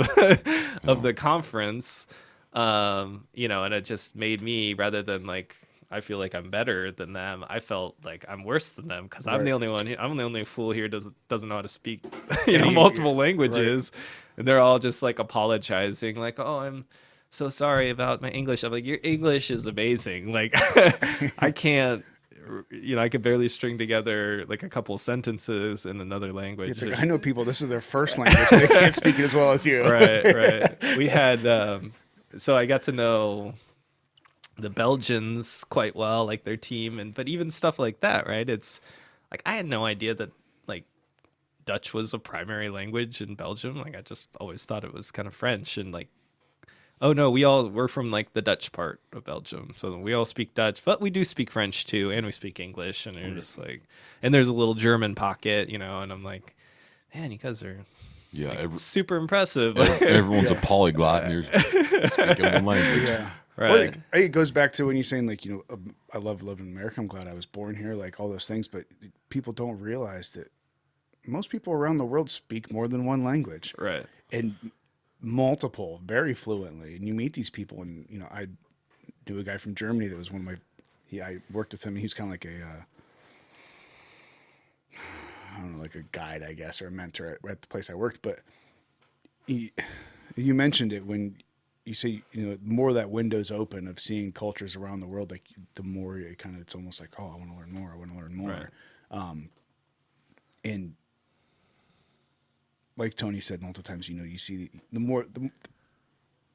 the conference. And it just made me, rather than like, I feel like I'm better than them, I felt like I'm worse than them because I'm the only one. I'm the only fool here doesn't know how to speak, multiple languages, and they're all just like apologizing, like, oh, I'm so sorry about my English. I'm like, your English is amazing. Like, I can't. I could barely string together like a couple sentences in another language. It's like, I know people, this is their first language. They can't speak it as well as you. Right. We had, so I got to know the Belgians quite well, like their team, but even stuff like that, right? It's like, I had no idea that like Dutch was a primary language in Belgium. Like I just always thought it was kind of French, and like Oh no, we're from like the Dutch part of Belgium, so we all speak Dutch, but we do speak French too, and we speak English, and they're just like, and there's a little German pocket, you know, and I'm like, man, you guys are Yeah, super impressive. everyone's a polyglot, and you're speaking one language. Yeah. Right. Well, it goes back to when you're saying like, I love living in America. I'm glad I was born here, like all those things. But people don't realize that most people around the world speak more than one language, Right. and multiple, very fluently. And you meet these people, and I knew a guy from Germany that was one of my. I worked with him. And he was kind of like I don't know, like a guide, I guess, or a mentor at the place I worked. But you mentioned it when you say, the more that window's open of seeing cultures around the world, like the more it kind of, it's almost like, oh, I want to learn more. I want to learn more. Right. And like Tony said multiple times, you see the more,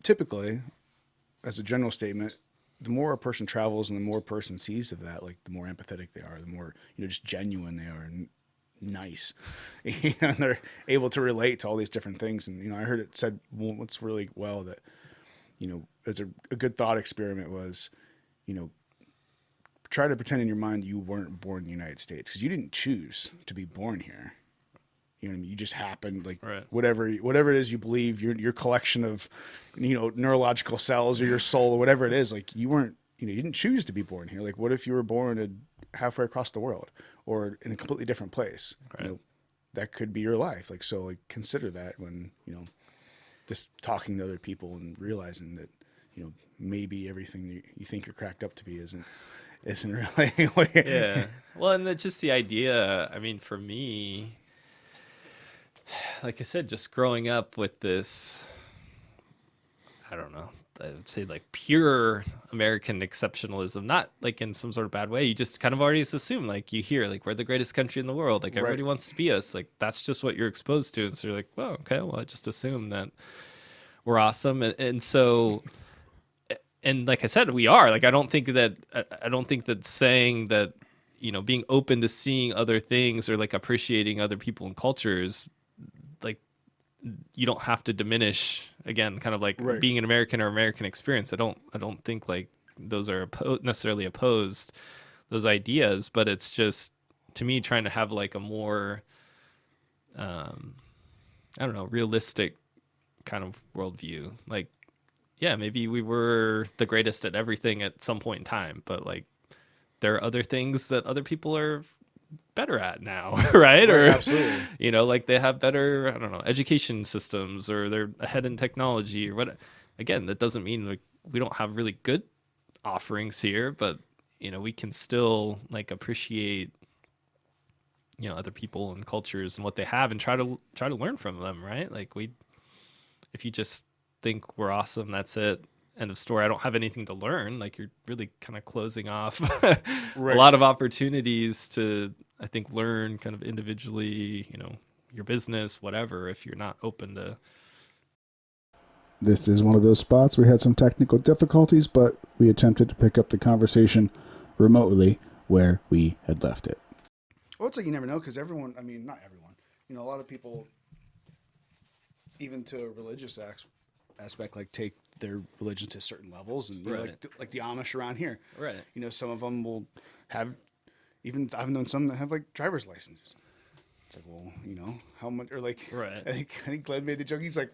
typically, as a general statement, the more a person travels and the more a person sees of that, like the more empathetic they are, the more, just genuine they are and nice, and they're able to relate to all these different things. And, I heard it said once really well that, as a good thought experiment was, try to pretend in your mind that you weren't born in the United States, because you didn't choose to be born here. You just happened, like Right. whatever it is you believe, your collection of, neurological cells or your soul or whatever it is, like you weren't, you didn't choose to be born here. Like, what if you were born halfway across the world or in a completely different place? Right. That could be your life. Like, so like consider that when, just talking to other people and realizing that, maybe everything you think you're cracked up to be isn't really. Yeah. Well, and just the idea, I mean, for me, like I said, just growing up with this, I don't know, I would say like pure American exceptionalism, not like in some sort of bad way. You just kind of already assume, like you hear, like we're the greatest country in the world. Like everybody wants to be us. Like that's just what you're exposed to. And so you're like, well, okay, well, I just assume that we're awesome. And so, and like I said, we are. Like I don't think that saying that, being open to seeing other things or like appreciating other people and cultures, like you don't have to diminish, again, kind of like being an American or American experience. I don't think like those are necessarily opposed, those ideas, but it's just, to me, trying to have like a more, I don't know, realistic kind of worldview. Like, yeah, maybe we were the greatest at everything at some point in time, but like there are other things that other people are better at now, right? Or absolutely. Like they have better, I don't know, education systems, or they're ahead in technology or what. Again, that doesn't mean like we don't have really good offerings here, but we can still like appreciate other people and cultures and what they have and try to learn from them, right? Like if you just think we're awesome, that's it, end of story, I don't have anything to learn, like you're really kind of closing off a lot of opportunities to, I think, learn kind of individually, your business, whatever, if you're not open to. This is one of those spots. We had some technical difficulties, but we attempted to pick up the conversation remotely where we had left it. Well, it's like you never know, because everyone, I mean, not everyone, a lot of people, even to a religious aspect, like take their religion to certain levels, and like the Amish around here, Right. Some of them will have, even I've known some that have like driver's licenses. It's like, well, how much, or like, Right. I think Glenn made the joke. He's like,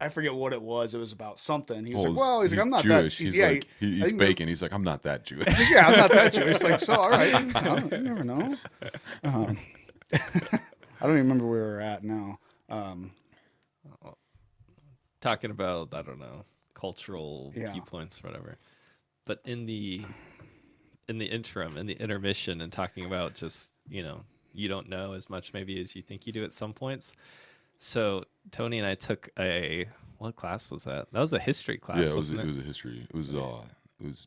I forget what it was. It was about something. He was like, Well, well, he's like, I'm not Jewish. that. He's Yeah, like, he eats bacon. He's like, I'm not that Jewish. yeah, I'm not that Jewish. Like, so all right, you never know. I don't even remember where we're at now. Talking about, I don't know, cultural Yeah. viewpoints or whatever, but in the interim, in the intermission, and talking about just you don't know as much maybe as you think you do at some points. So Tony and I took what class was that? That was a history class. Yeah, it was wasn't a history. It was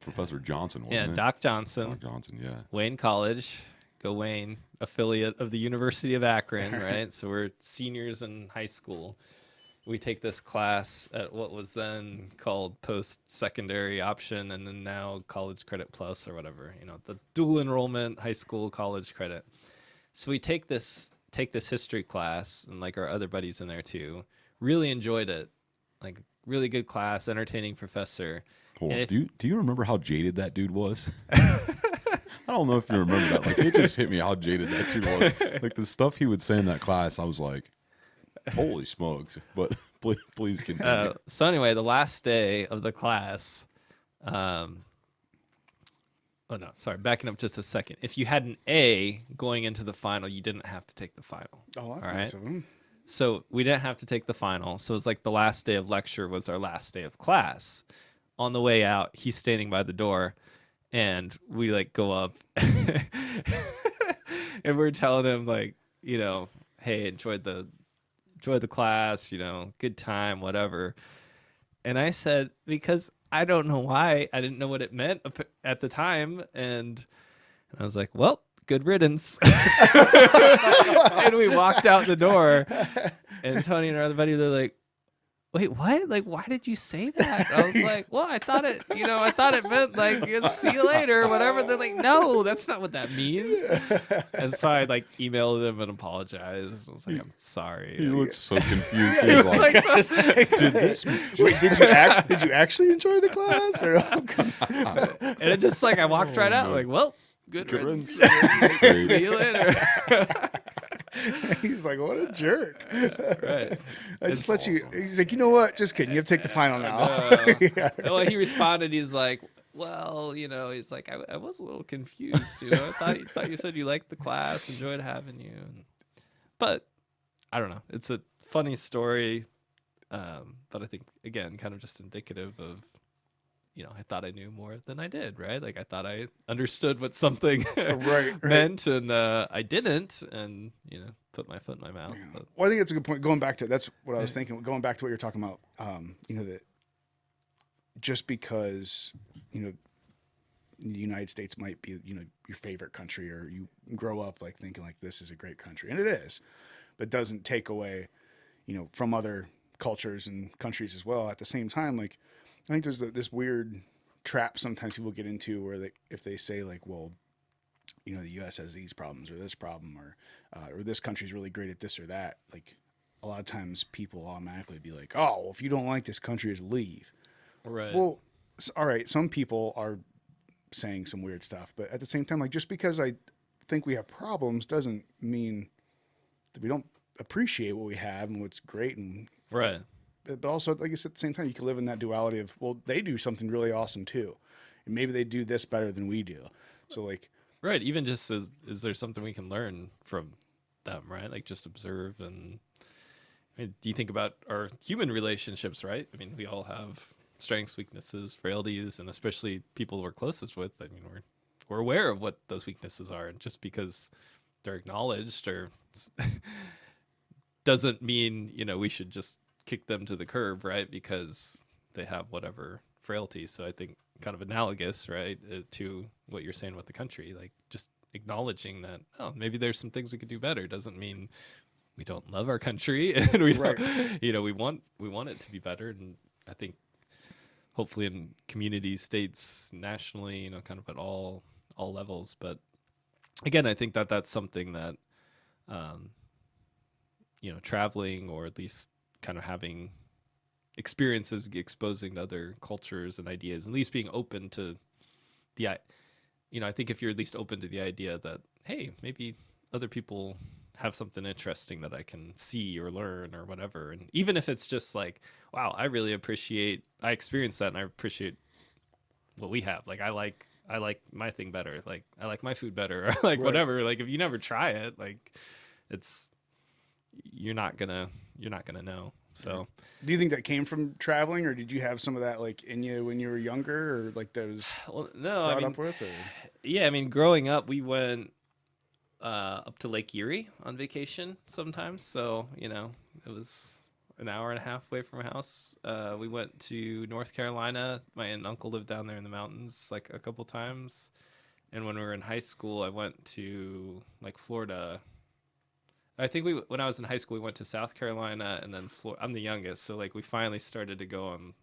Professor Johnson, wasn't it? Yeah, Doc Johnson. Doc Johnson, yeah. Wayne College, go Wayne, affiliate of the University of Akron, right? So we're seniors in high school. We take this class at what was then called post-secondary option, and then now college credit plus or whatever, the dual enrollment high school college credit. So we take this history class, and like our other buddies in there too, really enjoyed it, like really good class, entertaining professor. Hold on. And Do you remember how jaded that dude was? I don't know if you remember that. Like, it just hit me how jaded that dude was. Like, the stuff he would say in that class, I was like, holy smokes. But please continue. So anyway, the last day of the class, oh no, sorry, backing up just a second. If you had an A going into the final, you didn't have to take the final. Oh, that's All nice right? of him. So we didn't have to take the final. So it was like the last day of lecture was our last day of class. On the way out, he's standing by the door, and we like go up, and we're telling him like, hey, enjoyed the class, good time, whatever. And I said, because I don't know why, I didn't know what it meant at the time, and I was like, well, good riddance. And we walked out the door, and Tony and our other buddy, they're like, wait, what? Like, why did you say that? And I was like, well, I thought it meant like, see you later, whatever. They're like, no, that's not what that means. And so I like emailed them and apologized. I was like, I'm sorry. He looked so confused. He It was was like, like so- did this? Wait, did you actually enjoy the class? Or and it just like I walked right out, no. like, well, good Good riddance. riddance. See you later. he's like, what a jerk. Right. I just let you. He's like, you know what? Just kidding. You have to take the final now. Yeah. Well, he responded. He's like, well, he's like, I was a little confused. I thought you said you liked the class, enjoyed having you. But I don't know. It's a funny story. But I think, again, kind of just indicative of, I thought I knew more than I did, right? Like I thought I understood what something Right. meant, and I didn't, and put my foot in my mouth. But, Well, I think that's a good point. Going back to that's what I was thinking. Going back to what you're talking about, that just because the United States might be your favorite country, or you grow up like thinking like this is a great country, and it is, but doesn't take away from other cultures and countries as well. At the same time, like I think there's this weird trap sometimes people get into where if they say like, well, the U.S. has these problems or this problem, or this country's really great at this or that. Like a lot of times people automatically be like, oh, well, if you don't like this country, just leave. right. Well, all right. Some people are saying some weird stuff, but at the same time, like just because I think we have problems doesn't mean that we don't appreciate what we have and what's great. And right. but also, like I said, at the same time, you can live in that duality of, well, they do something really awesome too, and maybe they do this better than we do. So like, Right. Even just is there something we can learn from them, right? Like just observe. And I mean, do you think about our human relationships, right? I mean, we all have strengths, weaknesses, frailties, and especially people we're closest with. I mean, we're aware of what those weaknesses are, and just because they're acknowledged or doesn't mean we should just kick them to the curb, right? Because they have whatever frailty. So I think kind of analogous, right, to what you're saying with the country, like just acknowledging that, oh, maybe there's some things we could do better. Doesn't mean we don't love our country and we don't, we want it to be better. And I think hopefully in communities, states, nationally, kind of at all levels. But again, I think that that's something that, traveling, or at least kind of having experiences, exposing to other cultures and ideas, at least being open to I think if you're at least open to the idea that, hey, maybe other people have something interesting that I can see or learn or whatever. And even if it's just like, wow, I experienced that and I appreciate what we have. Like, I like my thing better. Like, I like my food better, or like whatever. Like, if you never try it, like you're not gonna know. So do you think that came from traveling, or did you have some of that like in you when you were younger, or like those brought up with? Or? Yeah, I mean, growing up, we went up to Lake Erie on vacation sometimes. So it was an hour and a half away from our house. We went to North Carolina. My aunt and uncle lived down there in the mountains like a couple times. And when we were in high school, I went to like Florida. I think when I was in high school, we went to South Carolina, and then I'm the youngest. So like we finally started to go on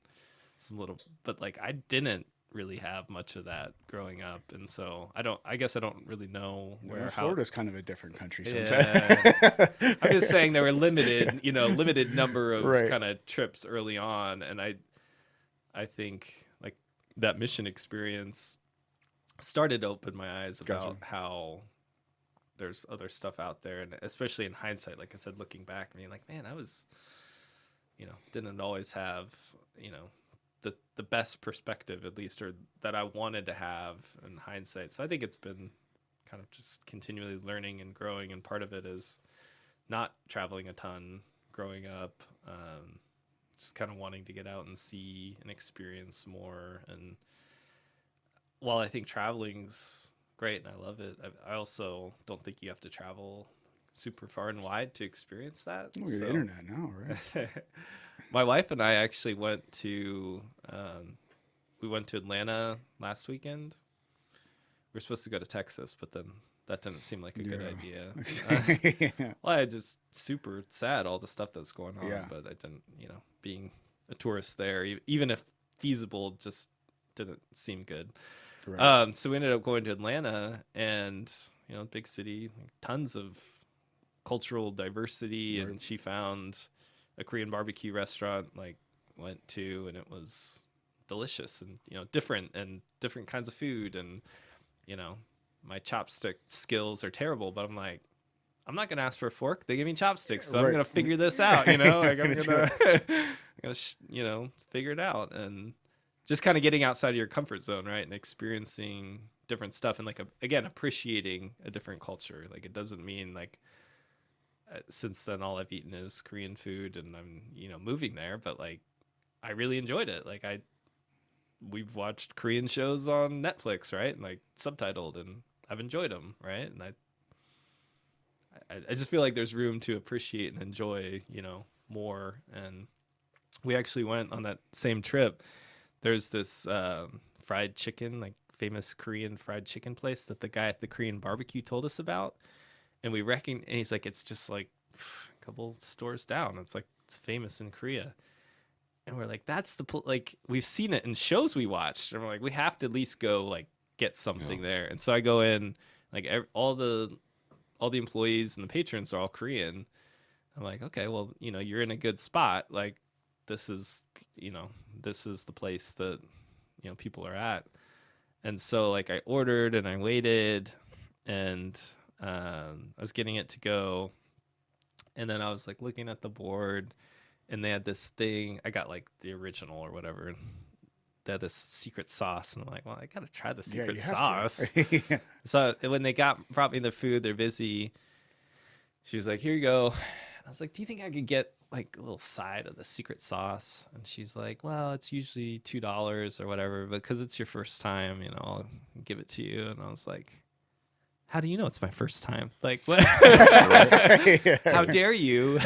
some little, but like I didn't really have much of that growing up, and so I guess I don't really know where Florida's kind of a different country sometimes. Yeah. I'm just saying there were limited number of Right. kind of trips early on, and I think like that mission experience started to open my eyes about Gotcha. how there's other stuff out there, and especially in hindsight, like I said, looking back, being like, man, I was, didn't always have, the best perspective, at least, or that I wanted to have in hindsight. So I think it's been kind of just continually learning and growing, and part of it is not traveling a ton growing up, just kind of wanting to get out and see and experience more. And while I think traveling's great and I love it, I also don't think you have to travel super far and wide to experience that. Look at the internet now, right? My wife and I actually went to Atlanta last weekend. We were supposed to go to Texas, but then that didn't seem like a good idea. Yeah. Well, I just super sad all the stuff that's going on, Yeah. but I didn't, being a tourist there, even if feasible, just didn't seem good. Right. So we ended up going to Atlanta, and big city, tons of cultural diversity, Right. and she found a Korean barbecue restaurant, went to, and it was delicious and different kinds of food, and my chopstick skills are terrible, but I'm like, I'm not gonna ask for a fork. They give me chopsticks, so I'm Right. gonna figure this out. I'm Gonna gonna, do I'm gonna figure it out, and just kind of getting outside of your comfort zone, right, and experiencing different stuff, and again, appreciating a different culture. Like, it doesn't mean since then all I've eaten is Korean food, and I'm moving there, but I really enjoyed it. We've watched Korean shows on Netflix, right, and subtitled, and I've enjoyed them, right, and I just feel like there's room to appreciate and enjoy, more. And we actually went on that same trip. There's this fried chicken, famous Korean fried chicken place that the guy at the Korean barbecue told us about. And and he's like, it's just a couple stores down. It's famous in Korea. And we're like, that's we've seen it in shows we watched. And we're like, we have to at least go get something there. And so I go in, all the employees and the patrons are all Korean. I'm like, okay, well, you're in a good spot. This is the place that, people are at. And so I ordered and I waited, and I was getting it to go. And then I was looking at the board, and they had this thing. I got the original or whatever. And they had this secret sauce, and I'm like, well, I gotta try the secret sauce. Yeah. So when they brought me the food, they're busy. She was like, here you go. I was like, do you think I could get a little side of the secret sauce? And she's like, well, it's usually $2 or whatever, but because it's your first time, I'll give it to you. And I was like, how do you know it's my first time? What? How dare you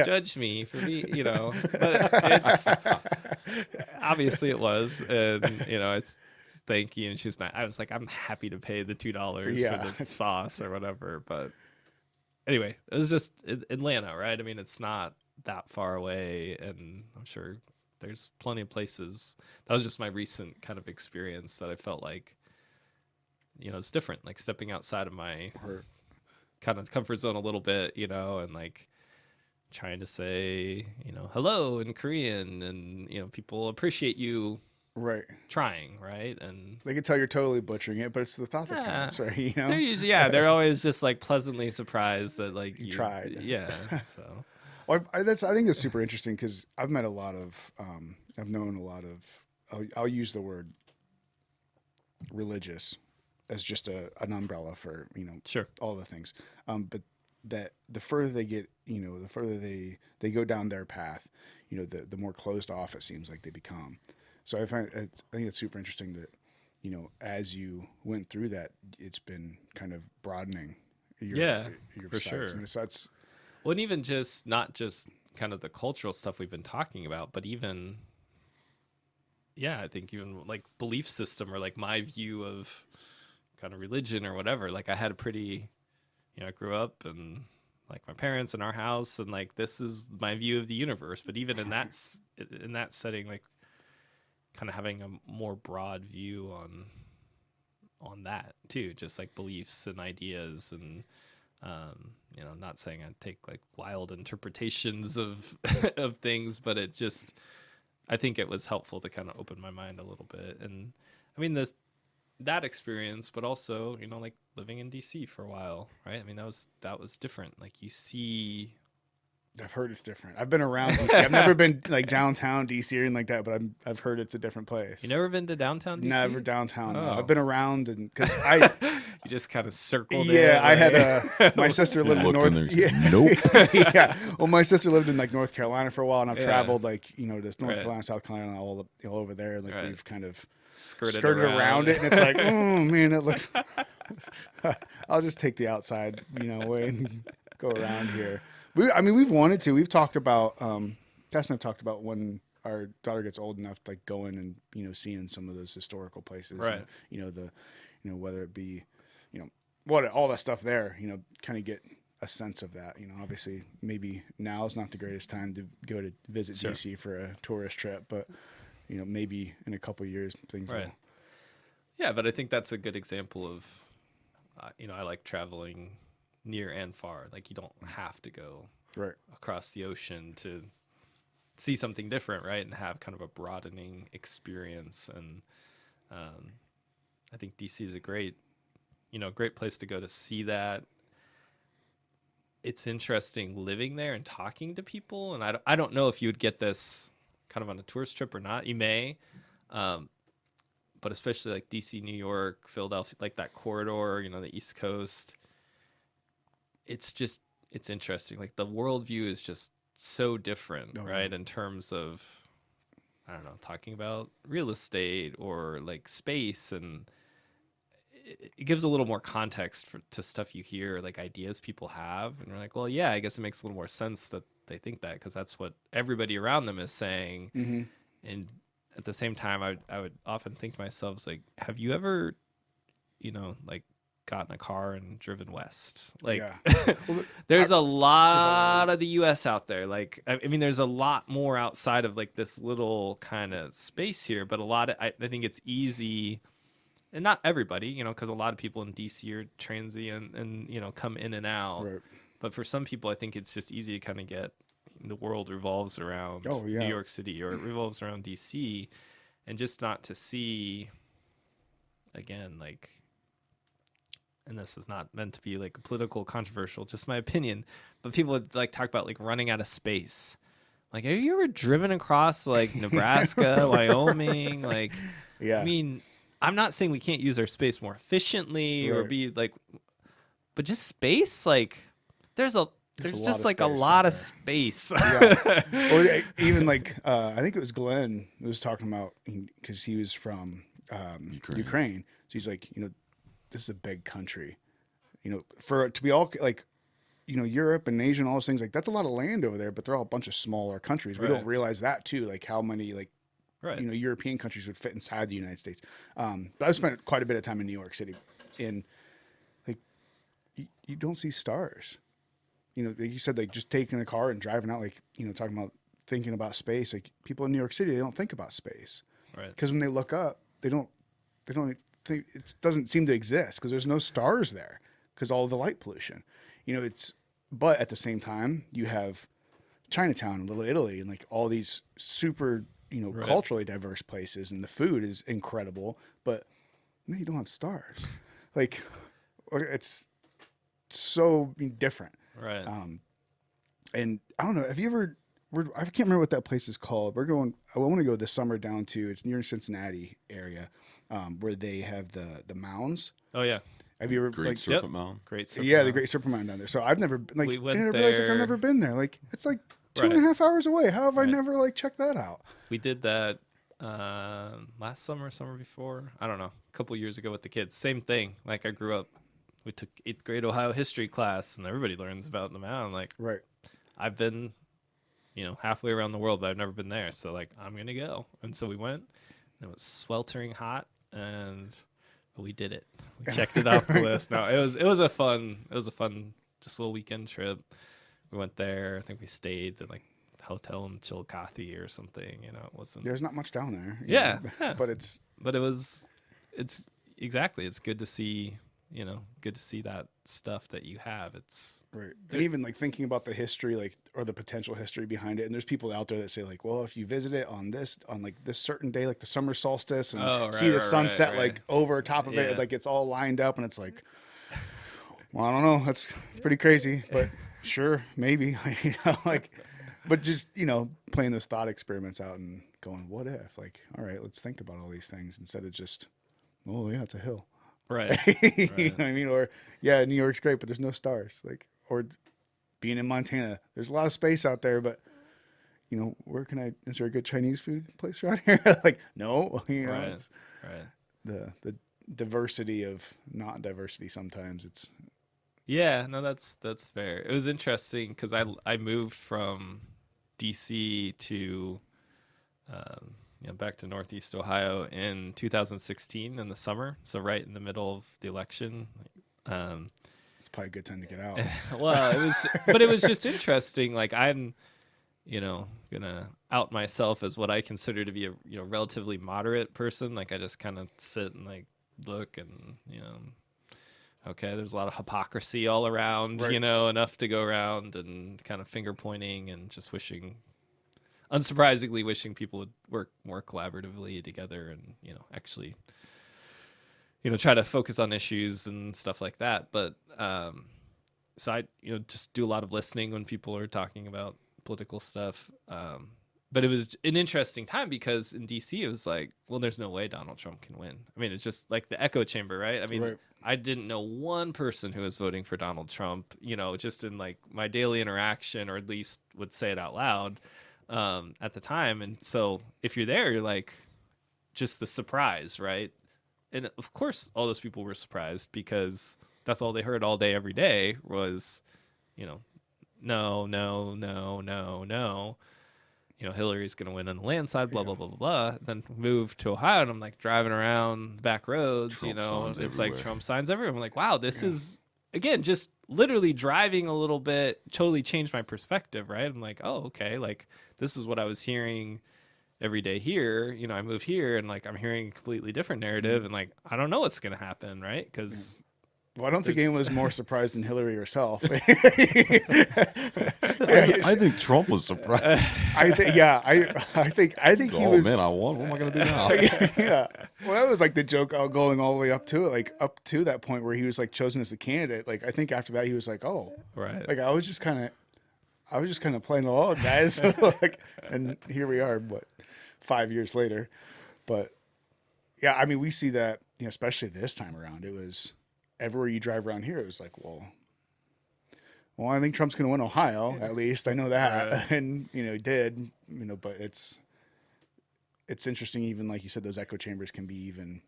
judge me for me, but it's obviously it was, and it's thank you. And she's not, I was like, I'm happy to pay the $2 for the sauce or whatever. But anyway, it was just Atlanta, right? I mean, it's not that far away, and I'm sure there's plenty of places. That was just my recent kind of experience that I felt it's different, stepping outside of my kind of comfort zone a little bit, and trying to say, hello in Korean, and, people appreciate you Right. trying, right? And They can tell you're totally butchering it, but it's the thought that counts, right? they're usually, they're always just pleasantly surprised that you tried. Yeah. So Well, I think that's super interesting because I've met a lot of, I've known a lot of, I'll use the word religious as just an umbrella for, sure. all the things. But that the further they get, the further they go down their path, the more closed off it seems like they become. So I think it's super interesting that, as you went through that, it's been kind of broadening your for sights. sure. And that's Well, and even not just kind of the cultural stuff we've been talking about, but even, I think even belief system or my view of kind of religion or whatever. I had a pretty, I grew up and my parents in our house, and this is my view of the universe. But even in that setting, kind of having a more broad view on that too, just like beliefs and ideas. And you know, not saying I take like wild interpretations of of things, but it just, I think it was helpful to kind of open my mind a little bit. And I mean, that experience, but also, you know, like living in DC for a while, right? I mean, that was different. Like you see, I've heard it's different. I've been around DC. I've never been like downtown DC or anything like that, but I've heard it's a different place. you never been to downtown DC? Never downtown. No. Oh. I've been around, and because I You just kind of circled yeah, it. I had right? my sister lived in Looked in North. there and Yeah. said, nope. Yeah. Well, my sister lived in like North Carolina for a while, and I've Yeah. traveled like, you know, to North Right. Carolina, South Carolina, all over there. Like Right. we've kind of skirted around it, and it's like, oh man, it looks. I'll just take the outside, you know, way and go around here. We've wanted to. We've talked about. Cass and I've talked about when our daughter gets old enough, like going and, you know, seeing some of those historical places. Right. And, you know, whether it be, you know, all that stuff there. You know, kind of get a sense of that. You know, obviously, maybe now is not the greatest time to go to visit Sure. DC for a tourist trip, but you know, maybe in a couple of years things Right. will. Yeah, but I think that's a good example of, you know, I like traveling near and far. Like you don't have to go Right. across the ocean to see something different, right? And have kind of a broadening experience. And I think DC is a great place to go to see that. It's interesting living there and talking to people. And I don't know if you would get this kind of on a tourist trip or not. You may, but especially like DC, New York, Philadelphia, like that corridor, you know, the East Coast. It's interesting. Like the worldview is just so different, right? In terms of, I don't know, talking about real estate or like space, and it gives a little more context to stuff you hear, like ideas people have. And you're like, well, yeah, I guess it makes a little more sense that they think that, because that's what everybody around them is saying. Mm-hmm. And at the same time, I would often think to myself, it's like, have you ever, you know, like got in a car and driven west? Like, Yeah. Well, there's a lot of the U.S. out there. Like, I mean, there's a lot more outside of like this little kind of space here, but a lot of, I think it's easy, and not everybody, you know, because a lot of people in DC are transient and, you know, come in and out. Right. But for some people, I think it's just easy to kind of get, the world revolves around yeah. New York City, or it revolves around DC, and just not to see, again, like, and this is not meant to be like political, controversial, just my opinion, but people would like talk about like running out of space. Like, have you ever driven across like Nebraska, Wyoming? Like, Yeah. I mean, I'm not saying we can't use our space more efficiently or Right. be like, but just space, like there's a just lot of like a space lot out of there. space. Well, even like I think it was Glenn who was talking about, because he was from Ukraine. So he's like, you know, this is a big country, you know, for it to be all like, you know, Europe and Asia and all those things, like that's a lot of land over there, but they're all a bunch of smaller countries. We Right. don't realize that too, like how many like Right. you know, European countries would fit inside the United States. But I spent quite a bit of time in New York City, and like you don't see stars. You know, like you said, like just taking a car and driving out, like, you know, talking about thinking about space. Like people in New York City, they don't think about space, Right. because when they look up, they don't think, it doesn't seem to exist because there's no stars there because all of the light pollution. You know, but at the same time, you have Chinatown and Little Italy and like all these super, you know, Right. culturally diverse places, and the food is incredible, but no, you don't have stars. Like it's so different. Right. And I don't know, have you ever, I can't remember what that place is called. I want to go this summer down to, it's near Cincinnati area, where they have the mounds. Oh yeah. Have you ever Great like, Serpent Mound. Great. yeah, the Great Serpent Mound down there. So I've never like, We went I didn't realize, like, I've there. never been there. Like it's like two Right. and a half hours away. How have I Right. never like checked that out? We did that last summer, summer before. I don't know, a couple years ago with the kids. Same thing. Like I grew up, we took 8th grade Ohio history class, and everybody learns about the mountain. Like Right. I've been, you know, halfway around the world, but I've never been there. So like I'm gonna go. And so we went. And it was sweltering hot, and we did it. We checked it off the list. No, it was a fun just little weekend trip. We went there. I think we stayed in like hotel in Chillicothe or something. You know, it wasn't. There's not much down there. Yeah, yeah. But it's exactly. It's good to see. You know, good to see that stuff that you have. It's right. And even like thinking about the history, like, or the potential history behind it. And there's people out there that say like, well, if you visit it on like this certain day, like the summer solstice, and see the sunset like over top of it, like it's all lined up, and it's like, well, I don't know. That's pretty crazy, but sure, maybe, you know, like, but just, you know, playing those thought experiments out and going, what if? Like, all right, let's think about all these things instead of just, oh yeah, it's a hill. right. You know what I mean? Or yeah, New York's great, but there's no stars. Like, or being in Montana, there's a lot of space out there, but you know, is there a good Chinese food place around here? Like, no, you know, it's the diversity of not diversity. Sometimes it's, yeah, no, that's fair. It was interesting because I moved from DC to back to Northeast Ohio in 2016 in the summer, so right in the middle of the election. it's probably a good time to get out. Well, it was just interesting. Like, I'm, you know, gonna out myself as what I consider to be a, you know, relatively moderate person. Like, I just kind of sit and like look and, you know, okay, there's a lot of hypocrisy all around, right. You know, enough to go around and kind of finger pointing and just unsurprisingly wishing people would work more collaboratively together and, you know, actually, you know, try to focus on issues and stuff like that. But so I, you know, just do a lot of listening when people are talking about political stuff. But it was an interesting time because in DC it was like, well, there's no way Donald Trump can win. I mean, it's just like the echo chamber, right? I mean, right. I didn't know one person who was voting for Donald Trump, you know, just in like my daily interaction, or at least would say it out loud at the time. And so if you're there, you're like, just the surprise, right? And of course, all those people were surprised because that's all they heard all day, every day was, you know, no, no, no, no, no. You know, Hillary's going to win on the landslide, blah, blah, blah, blah, blah. Then moved to Ohio, and I'm like driving around the back roads, Trump you know, signs it's everywhere. like Trump signs everywhere. I'm like, wow, this is, again, just literally driving a little bit totally changed my perspective, right? I'm like, oh, okay, like this is what I was hearing every day here. You know, I move here and like I'm hearing a completely different narrative, and like I don't know what's going to happen, right? Because well, I don't think anyone was more surprised than Hillary herself. I think Trump was surprised. I think he Oh was. man, I won. What am I going to do now? Yeah. Well, that was like the joke going all the way up to it, like up to that point where he was like chosen as the candidate. Like I think after that he was like, oh, right. like I was just kind of playing along, guys. Like, and here we are, 5 years later. But yeah, I mean, we see that, you know, especially this time around. It was everywhere you drive around here. It was like, well, I think Trump's going to win Ohio. At least I know that, Right. and you know, he did. You know, but it's interesting. Even like you said, those echo chambers can be even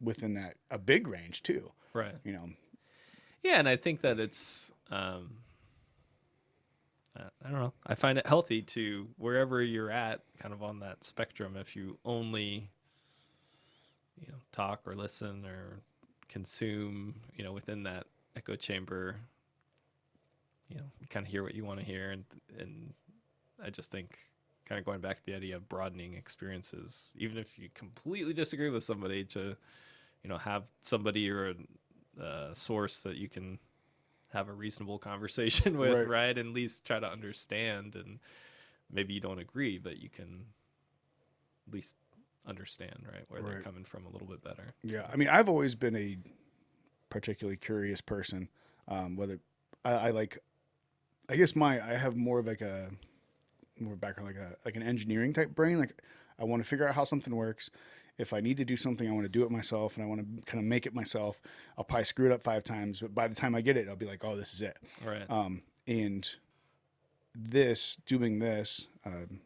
within that a big range too. Right. You know. Yeah, and I think that it's I don't know. I find it healthy to wherever you're at, kind of on that spectrum. If you only, you know, talk or listen or consume, you know, within that echo chamber, you know, you kind of hear what you want to hear, and I just think kind of going back to the idea of broadening experiences, even if you completely disagree with somebody, to, you know, have somebody or a source that you can have a reasonable conversation with, right? And at least try to understand, and maybe you don't agree, but you can at least understand, right, where they're coming from a little bit better. Yeah, I mean, I've always been a particularly curious person. Whether I like, I guess I have more of like a more background, like an engineering type brain. Like I want to figure out how something works. If I need to do something, I want to do it myself, and I want to kind of make it myself. I'll probably screw it up 5 times, but by the time I get it, I'll be like, oh, this is it. Right. And doing this,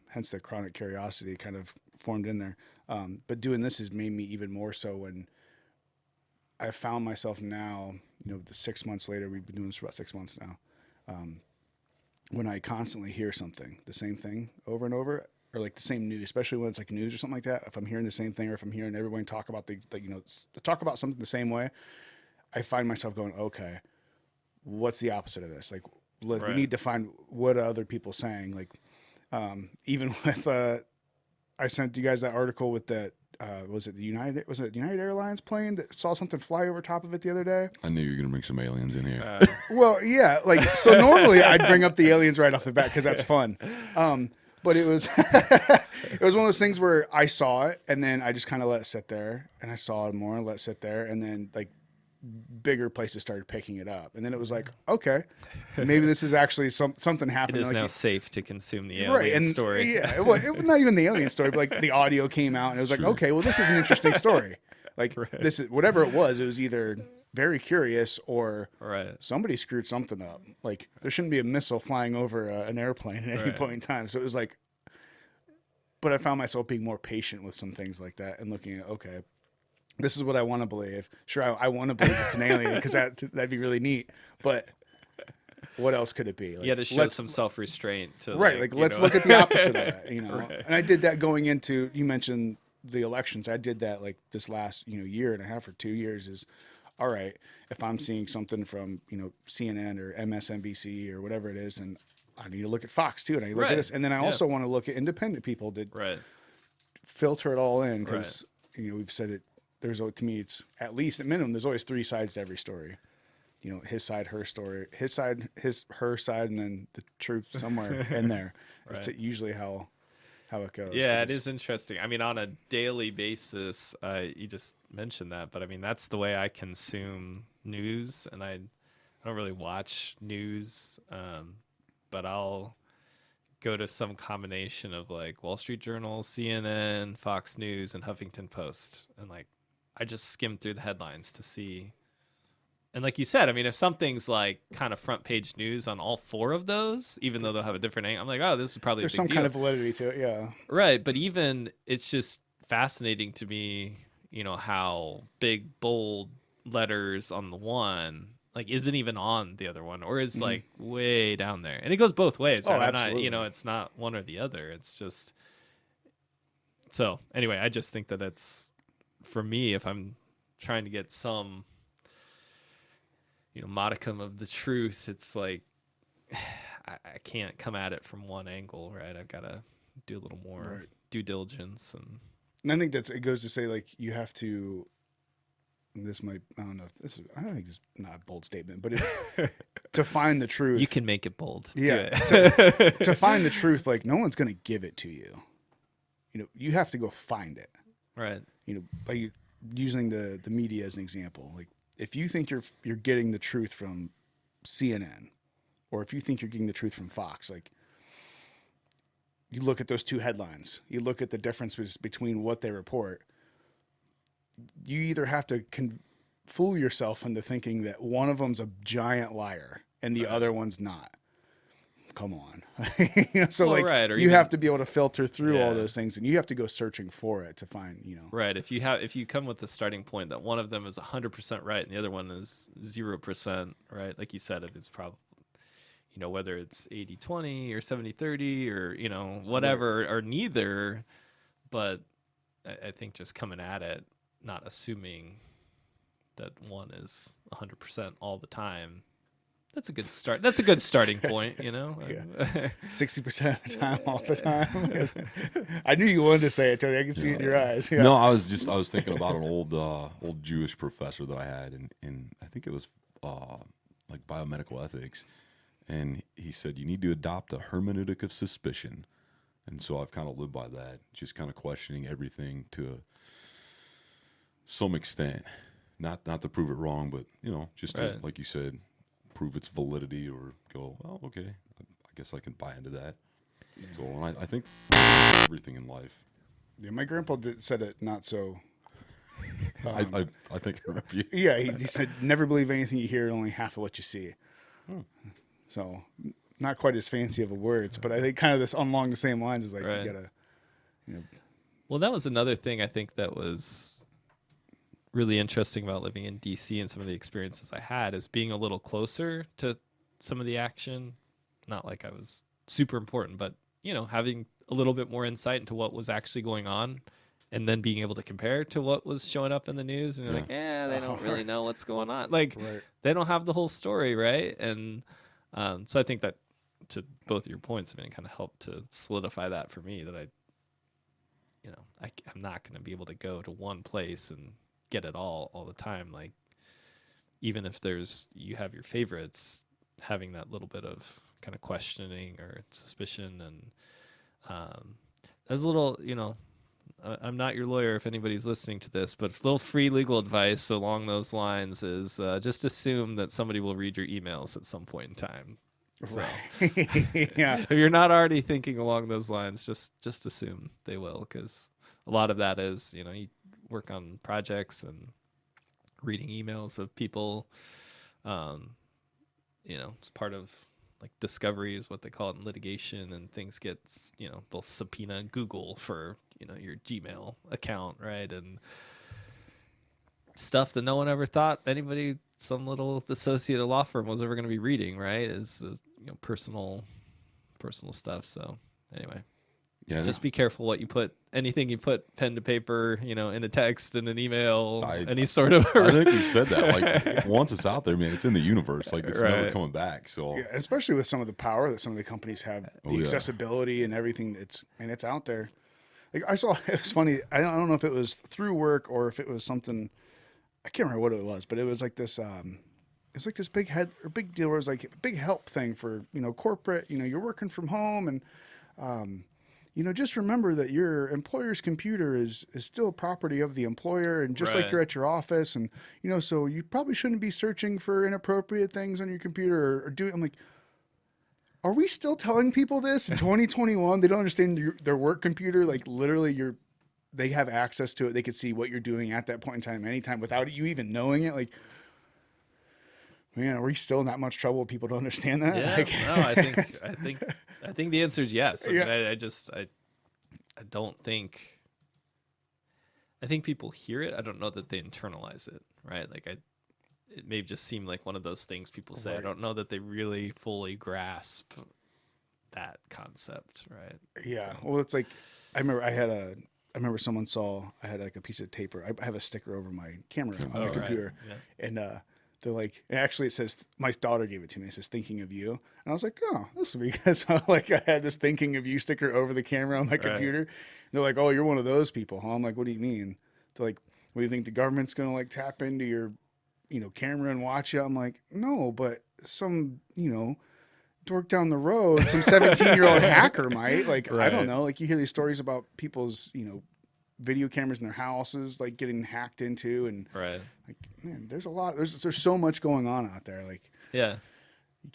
hence the chronic curiosity kind of formed in there. But doing this has made me even more so when I found myself now, you know, the 6 months later, we've been doing this for about 6 months now. When I constantly hear something, the same thing over and over, or like the same news, especially when it's like news or something like that. If I'm hearing the same thing, or if I'm hearing everyone talk about talk about something the same way, I find myself going, okay, what's the opposite of this? Like, we need to find what are other people saying. Like, Even with I sent you guys that article with that. Was it United Airlines plane that saw something fly over top of it the other day? I knew you were going to bring some aliens in here. Well, yeah, like so normally I'd bring up the aliens right off the bat because that's fun. But it was it was one of those things where I saw it and then I just kind of let it sit there, and I saw it more and let it sit there, and then like bigger places started picking it up, and then it was like, okay, maybe this is actually something It happening. is Like, now safe to consume the right, alien and story. yeah, it was not even the alien story, but like the audio came out, and it was like, okay, well, this is an interesting story. Like this is whatever it was either very curious or Right. somebody screwed something up. Like there shouldn't be a missile flying over an airplane at any point in time. So it was like, but I found myself being more patient with some things like that and looking at, okay, this is what I want to believe. Sure, I want to believe it's an alien because that'd be really neat. But what else could it be? Like, You had to show some self-restraint to right. Like let's look at the opposite of that. You know, Right. and I did that going into. You mentioned the elections. I did that like this last year and a half or 2 years. Is all right. If I'm seeing something from CNN or MSNBC or whatever it is, and I need to look at Fox too, and I need to look at Right. this, and then I also want to look at independent people to Right. filter it all in because we've said it. There's to me, it's at least at minimum. There's always 3 sides to every story. His side, her story, his side, her side, and then the truth somewhere in there. It's usually how it goes. Yeah, it is interesting. I mean, on a daily basis, you just mentioned that, but I mean, that's the way I consume news, and I don't really watch news, but I'll go to some combination of like Wall Street Journal, CNN, Fox News, and Huffington Post, and like I just skim through the headlines to see. And like you said, I mean, if something's like kind of front page news on all 4 of those, even though they'll have a different angle, I'm like, oh, this is probably There's a big some deal. kind of validity to it, yeah. Right, but even it's just fascinating to me, how big bold letters on the one like isn't even on the other one, or is like way down there, and it goes both ways. Oh, right? absolutely. It's not one or the other. It's just so. Anyway, I just think that it's for me if I'm trying to get some modicum of the truth, it's like I can't come at it from one angle, right? I've got to do a little more due diligence, And I think it goes to say like you have to. This might I don't know. I don't think this is not a bold statement, but to find the truth, you can make it bold. yeah. Do it. To find the truth, like no one's going to give it to you. You have to go find it. Right. By using the media as an example, like if you think you're getting the truth from CNN, or if you think you're getting the truth from Fox, like you look at those 2 headlines, you look at the differences between what they report. You either have to fool yourself into thinking that one of them's a giant liar and the other one's not. Come on. So or you have to be able to filter through all Yeah. those things, and you have to go searching for it to find, Right. If you come with the starting point that one of them is 100% right and the other one is 0%, right? Like you said, it's probably, whether it's 80-20 or 70-30 or, whatever, or neither. But I think just coming at it, not assuming that one is 100% all the time. That's a good start. That's a good starting point, 60% of the time, all the time. I knew you wanted to say it, Tony. I can see it in your eyes. Yeah. No, I was thinking about an old Jewish professor that I had, and I think it was like biomedical ethics, and he said you need to adopt a hermeneutic of suspicion, and so I've kind of lived by that, just kind of questioning everything to some extent, not to prove it wrong, but just to, like you said, prove its validity or go, well, okay, I guess I can buy into that. So I think everything in life. Yeah, my grandpa said it not so. I think I remember you. Yeah, he said, never believe anything you hear, only half of what you see. So, not quite as fancy of a words, but I think kind of this along the same lines is like you gotta. Well, that was another thing I think that was really interesting about living in DC and some of the experiences I had is being a little closer to some of the action. Not like I was super important, but having a little bit more insight into what was actually going on, and then being able to compare to what was showing up in the news, and you're like, they don't really know what's going on. Like they don't have the whole story, right? And so I think that to both your points, I mean, it kind of helped to solidify that for me that I'm not going to be able to go to one place and get it all the time. Like, even if you have your favorites, having that little bit of kind of questioning or suspicion. And there's a little, I'm not your lawyer if anybody's listening to this, but a little free legal advice along those lines is just assume that somebody will read your emails at some point in time. So, Yeah. if you're not already thinking along those lines, just assume they will, because a lot of that is, you work on projects and reading emails of people. It's part of like discovery is what they call it in litigation, and things get, they'll subpoena Google for, your Gmail account, right? And stuff that no one ever thought anybody, some little associate at a law firm was ever going to be reading, right? Is personal stuff. So anyway, Yeah, just be careful anything you put pen to paper, in a text, in an email, any sort of. I think we've said that. Like, once it's out there, man, it's in the universe. Like, it's never coming back. So Yeah, especially with some of the power that some of the companies have, the yeah. accessibility and everything. It's out there. Like, I saw, it was funny. I don't know if it was through work or if it was something. I can't remember what it was, but it was like this. It was like this big deal. Where it was like a big help thing for corporate. You're working from home, and just remember that your employer's computer is still property of the employer, and just like Right. you're at your office, and so you probably shouldn't be searching for inappropriate things on your computer or doing. I'm like, are we still telling people this in 2021? They don't understand their work computer. Like, literally, they have access to it. They could see what you're doing at that point in time, anytime, without you even knowing it. Like, man, are we still in that much trouble? People don't understand that. Yeah, Like, no, I think the answer is yes. I mean, I don't think. I think people hear it. I don't know that they internalize it, right? Like, it may just seem like one of those things people say. Right. I don't know that they really fully grasp that concept, right? yeah. Well, it's like, I remember someone saw, I had like a piece of tape, or I have a sticker over my camera on my Oh, right. computer. Yeah. And, they're like, and actually it says, my daughter gave it to me. It says, thinking of you. And I was like, oh, this will be because like I had this thinking of you sticker over the camera on my computer. They're like, oh, you're one of those people, huh? I'm like, what do you mean? They're like, what do you think the government's going to like tap into your, camera and watch you? I'm like, no, but some, dork down the road, some 17-year-old hacker might, like, I don't know. Like, you hear these stories about people's, video cameras in their houses, like, getting hacked into, and Right. like, man, there's a lot, there's so much going on out there. Like, Yeah.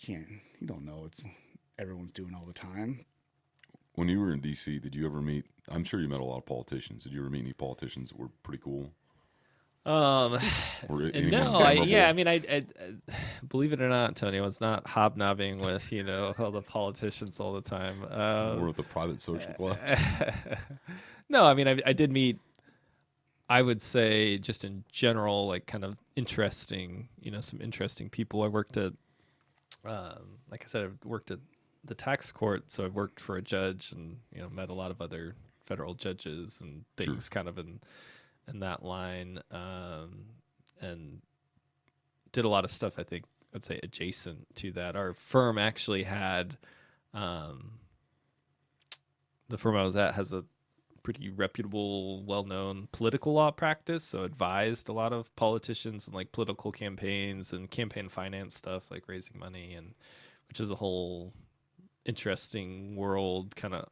you don't know what everyone's doing all the time. when you were in D.C., did you ever meet? I'm sure you met a lot of politicians. Did you ever meet any politicians that were pretty cool? Or anyone no, memorable? I mean, I believe it or not, Tony, I was not hobnobbing with all the politicians all the time. Or with the private social clubs? No, I mean, I did meet. I would say just in general, like kind of interesting, some interesting people. I worked at, like I said, I worked at the tax court, so I worked for a judge, and met a lot of other federal judges and things kind of in that line, and did a lot of stuff, I think I'd say adjacent to that. Our firm actually had, the firm I was at has a pretty reputable, well-known political law practice, so advised a lot of politicians and like political campaigns and campaign finance stuff, like raising money, and which is a whole interesting world, kind of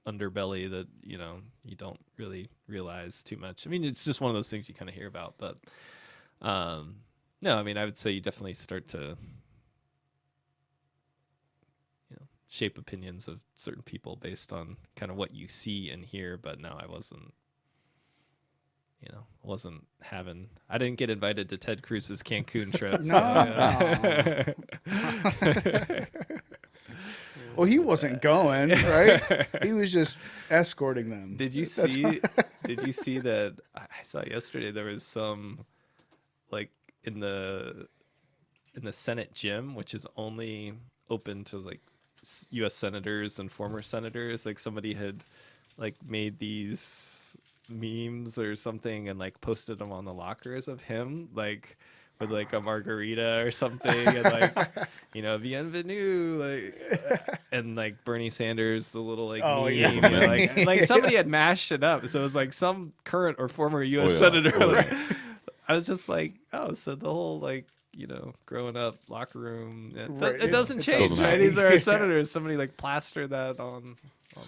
underbelly that you don't really realize too much. I mean, it's just one of those things you kind of hear about, but no, I mean, I would say you definitely start to shape opinions of certain people based on kind of what you see and hear. But no, I didn't get invited to Ted Cruz's Cancun trip. Well, he wasn't going, right? He was just escorting them. Did you see that? I saw yesterday there was some, like, in the Senate gym, which is only open to like U.S. senators and former senators. Like, somebody had like made these memes or something and like posted them on the lockers of him, like with like a margarita or something, and like, bienvenue, like, and like Bernie Sanders, the little like Oh, meme, yeah. like somebody had mashed it up, so it was like some current or former U.S. yeah. senator. Oh, like, yeah. I was just like, oh, so the whole like growing up locker room, Right. it doesn't It change, doesn't right? happen. These are our senators. Somebody like plastered that on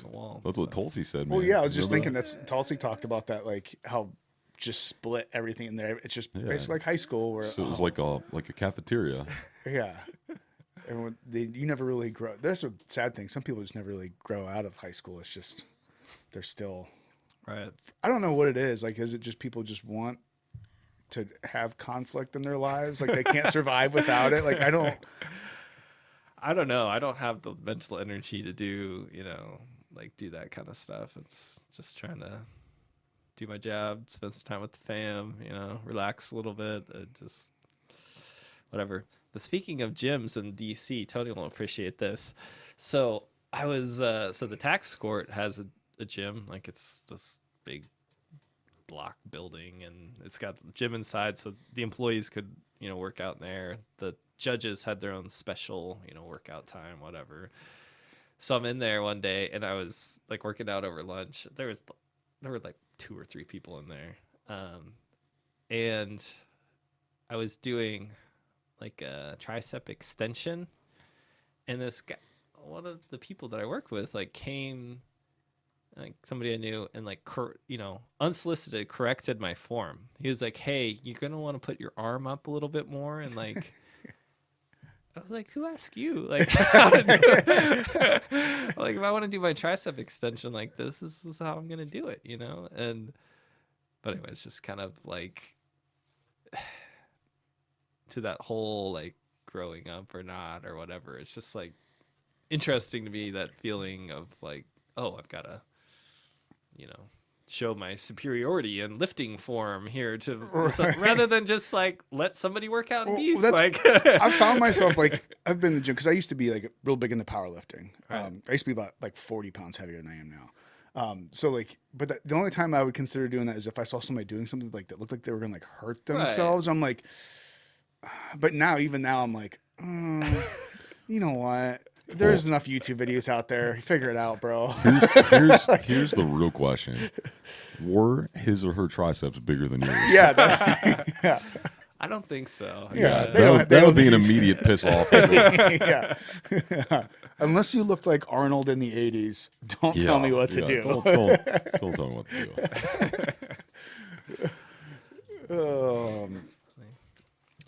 the wall. That's what Tulsi said, man. Well, yeah, I was just Remember thinking that's Tulsi talked about that, like how just split everything in there. It's just Yeah. basically like high school where So it was like a cafeteria. yeah. Everyone, you never really grow. That's a sad thing. Some people just never really grow out of high school. It's just they're still. Right. I don't know what it is. Like, is it just people just want to have conflict in their lives? Like they can't survive without it. Like I don't know. I don't have the mental energy to do, like do that kind of stuff. It's just trying to do my job, spend some time with the fam, relax a little bit. Just whatever. But speaking of gyms in DC, Tony will appreciate this. So I was, so the tax court has a gym, like it's this big block building, and it's got the gym inside, so the employees could, work out in there. The judges had their own special, workout time, whatever. So I'm in there one day, and I was like working out over lunch. There were like 2 or 3 people in there, and I was doing like a tricep extension, and this guy, one of the people that I work with, like came, like somebody I knew, and like unsolicited corrected my form. He was like, "Hey, you're gonna want to put your arm up a little bit more," and like. I was like, who asked you? Like, how to do it? Like, if I want to do my tricep extension like this is how I'm gonna do it, but anyway, it's just kind of like to that whole like growing up or not or whatever. It's just like interesting to me, that feeling of like, oh, I've got to, show my superiority in lifting form here to rather than just like let somebody work out in peace. Like I found myself like I've been in the gym because I used to be like real big into powerlifting. Right. I used to be about like 40 pounds heavier than I am now. So like, but the only time I would consider doing that is if I saw somebody doing something like that looked like they were gonna like hurt themselves. Right. I'm like, but even now I'm like, you know what? There's enough YouTube videos out there. Figure it out, bro. Here's the real question: were his or her triceps bigger than yours? Yeah. Yeah. I don't think so. Yeah, that would be an immediate piss off. Yeah. Unless you look like Arnold in the 80s, don't tell me what to do. Don't tell me what to do.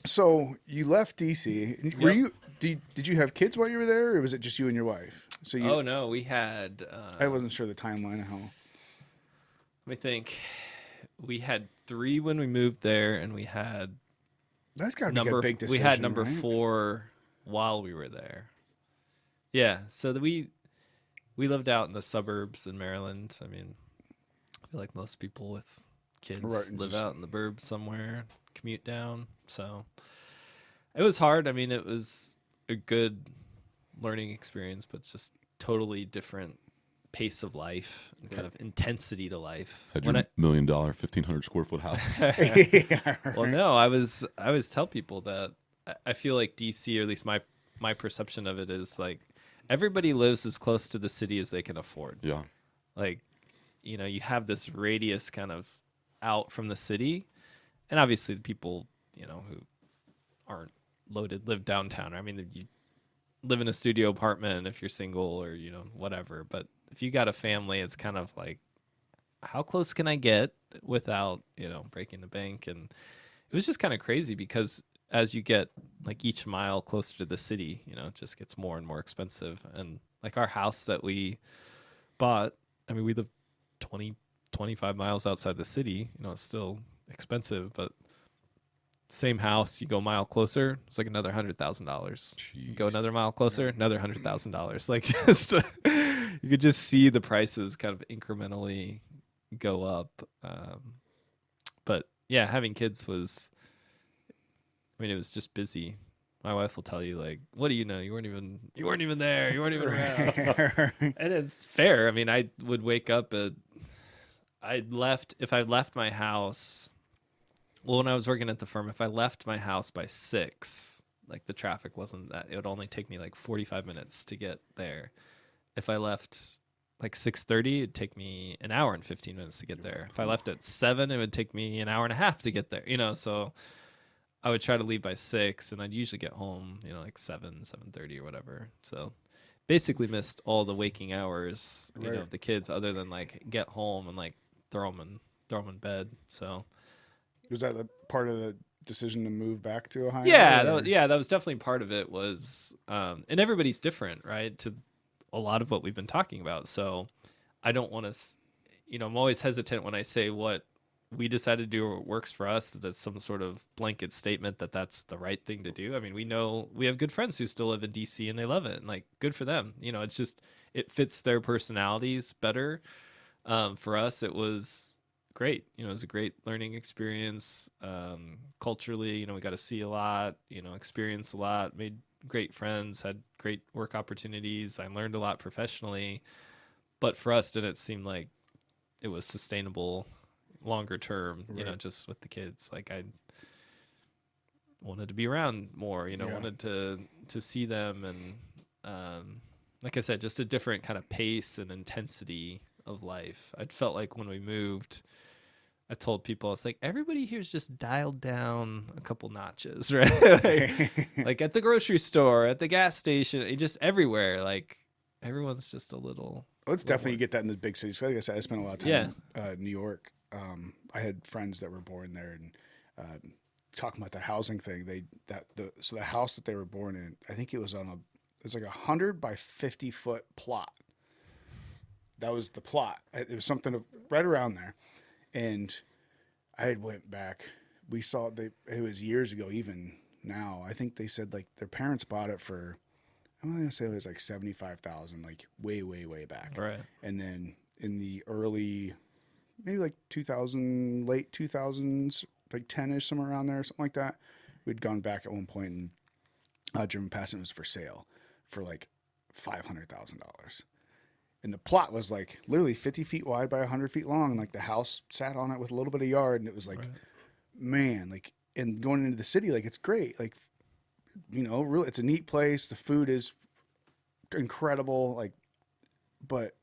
So you left DC. Were you? Did you have kids while you were there, or was it just you and your wife? So you. Oh no, we had. I wasn't sure the timeline of how. Let me think. We had 3 when we moved there, and we had. That's got to be a big decision. We had number right? 4 while we were there. Yeah, so we lived out in the suburbs in Maryland. I mean, I feel like most people with kids live out in the burbs somewhere, commute down. So it was hard. I mean, it was a good learning experience, but just totally different pace of life and kind of intensity to life. Had your $1 million 1,500 square foot house. Yeah, right. Well, no, I was tell people that I feel like DC, or at least my perception of it, is like everybody lives as close to the city as they can afford. Yeah. Like, you have this radius kind of out from the city, and obviously the people, who aren't loaded live downtown. I mean, you live in a studio apartment if you're single or, whatever. But if you got a family, it's kind of like, how close can I get without, breaking the bank? And it was just kind of crazy because as you get like each mile closer to the city, it just gets more and more expensive. And like our house that we bought, I mean, we live 25 miles outside the city, it's still expensive, but same house, you go a mile closer, it's like another $100,000. You go another mile closer, another $100,000. Like just you could just see the prices kind of incrementally go up. But yeah, having kids was, it was just busy. My wife will tell you, like, what do you know? You weren't even there. You weren't even around. And it's fair. I mean, I would wake up if I left my house Well, when I was working at the firm, if I left my house by 6, like the traffic wasn't that, it would only take me like 45 minutes to get there. If I left like 6:30, it'd take me an hour and 15 minutes to get there. If I left at 7, it would take me an hour and a half to get there, so I would try to leave by 6, and I'd usually get home, like 7:30 or whatever. So basically missed all the waking hours, of the kids, other than like get home and like throw them in bed. So Was that the part of the decision to move back to Ohio? yeah, or- that was definitely part of it. Was and everybody's different, right? To a lot of what we've been talking about. So I don't want to, I'm always hesitant when I say what we decided to do or what works for us. That's some sort of blanket statement that that's the right thing to do. I mean, we know we have good friends who still live in DC and they love it, and like good for them. It's just it fits their personalities better. For us, it was great. It was a great learning experience. Culturally, we got to see a lot, experience a lot, made great friends, had great work opportunities. I learned a lot professionally, but for us, didn't seem like it was sustainable longer term, just with the kids. Like I wanted to be around more, wanted to see them. And, like I said, just a different kind of pace and intensity of life. I felt like when we moved, I told people, it's like, everybody here's just dialed down a couple notches, right? like at the grocery store, at the gas station, just everywhere. Like everyone's just a little. Well, it's definitely you get that in the big cities. Like I said, I spent a lot of time in New York. I had friends that were born there, and talking about the housing thing. So the house that they were born in, I think it was like 100 by 50 foot plot. That was the plot. It was something right around there. And I had went back. We saw it was years ago. Even now, I think they said like their parents bought it for, I'm going to say it was like 75,000, like way, way, way back. Right. And then in the early, maybe like 2000, late 2000s, like 10ish, somewhere around there, something like that. We'd gone back at one point and driven past it. It was for sale for like $500,000. And the plot was like literally 50 feet wide by 100 feet long. And like the house sat on it with a little bit of yard. And it was like, man, like, and going into the city, like, it's great. Like, really, it's a neat place. The food is incredible. Like, but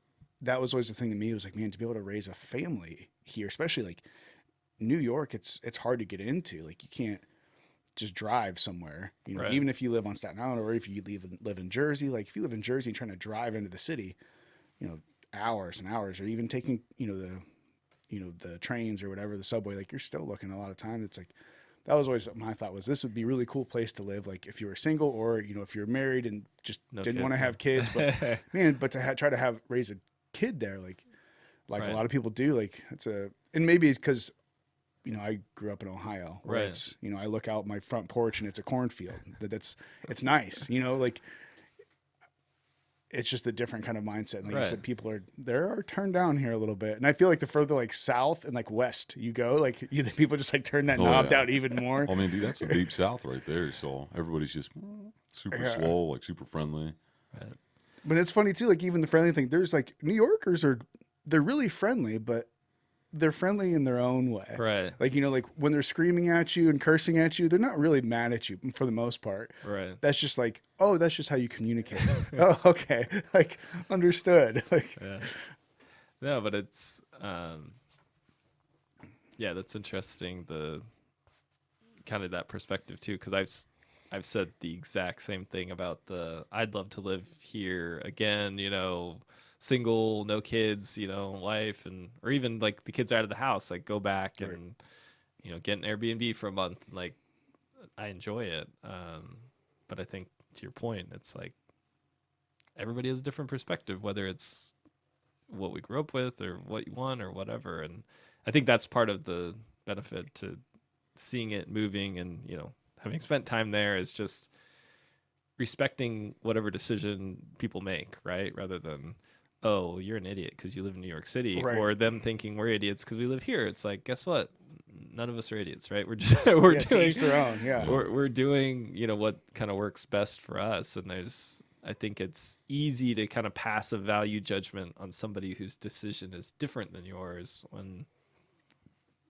that was always the thing to me. It was like, man, to be able to raise a family here, especially like New York, it's hard to get into. Like, you can't just drive somewhere, even if you live on Staten Island or if you live in Jersey. Like, if you live in Jersey and trying to drive into the city, hours and hours, or even taking, the trains or whatever, the subway, like you're still looking a lot of time. It's like, that was always my thought was this would be a really cool place to live. Like if you were single or, if you're married and just didn't want to have kids, but man, but to try to raise a kid there, like a lot of people do, like and maybe it's because, I grew up in Ohio where it's, I look out my front porch and it's a cornfield. It's nice, like, it's just a different kind of mindset. And like you said, people are turned down here a little bit. And I feel like the further like south and like west you go, like people just like turn that knob down even more. I mean, dude, that's the deep south right there. So everybody's just super slow, like super friendly. Right. But it's funny too, like even the friendly thing, there's like New Yorkers they're really friendly, but they're friendly in their own way. Right. Like, like when they're screaming at you and cursing at you, they're not really mad at you for the most part. Right. That's just like, oh, that's just how you communicate. Oh, okay. Like, understood. Like, Yeah. No, but it's, that's interesting. The kind of that perspective too. Cause I've said the exact same thing about I'd love to live here again, single, no kids, wife, or even like the kids are out of the house, like go back and, get an Airbnb for a month. And, like, I enjoy it. But I think to your point, it's like everybody has a different perspective, whether it's what we grew up with or what you want or whatever. And I think that's part of the benefit to seeing it moving and, having spent time there is just respecting whatever decision people make, right? Rather than, oh, you're an idiot because you live in New York City, or them thinking we're idiots because we live here. It's like, guess what? None of us are idiots, right? We're just doing to each their own. Yeah, we're doing what kind of works best for us. And I think it's easy to kind of pass a value judgment on somebody whose decision is different than yours when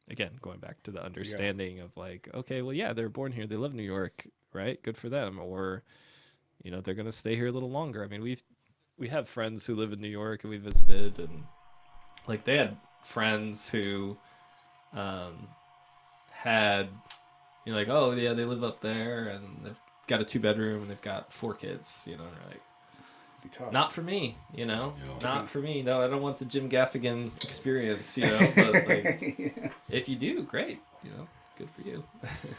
again, going back to the understanding of like, okay, well, yeah, they're born here, they live in New York, right? Good for them. Or, they're going to stay here a little longer. I mean, we have friends who live in New York and we visited, and like they had friends who had, like, oh yeah, they live up there and they've got a 2-bedroom and they've got 4 kids, and they're like, Be tough. not for me, Yeah. not for me. No, I don't want the Jim Gaffigan experience, but like, if you do, great, good for you.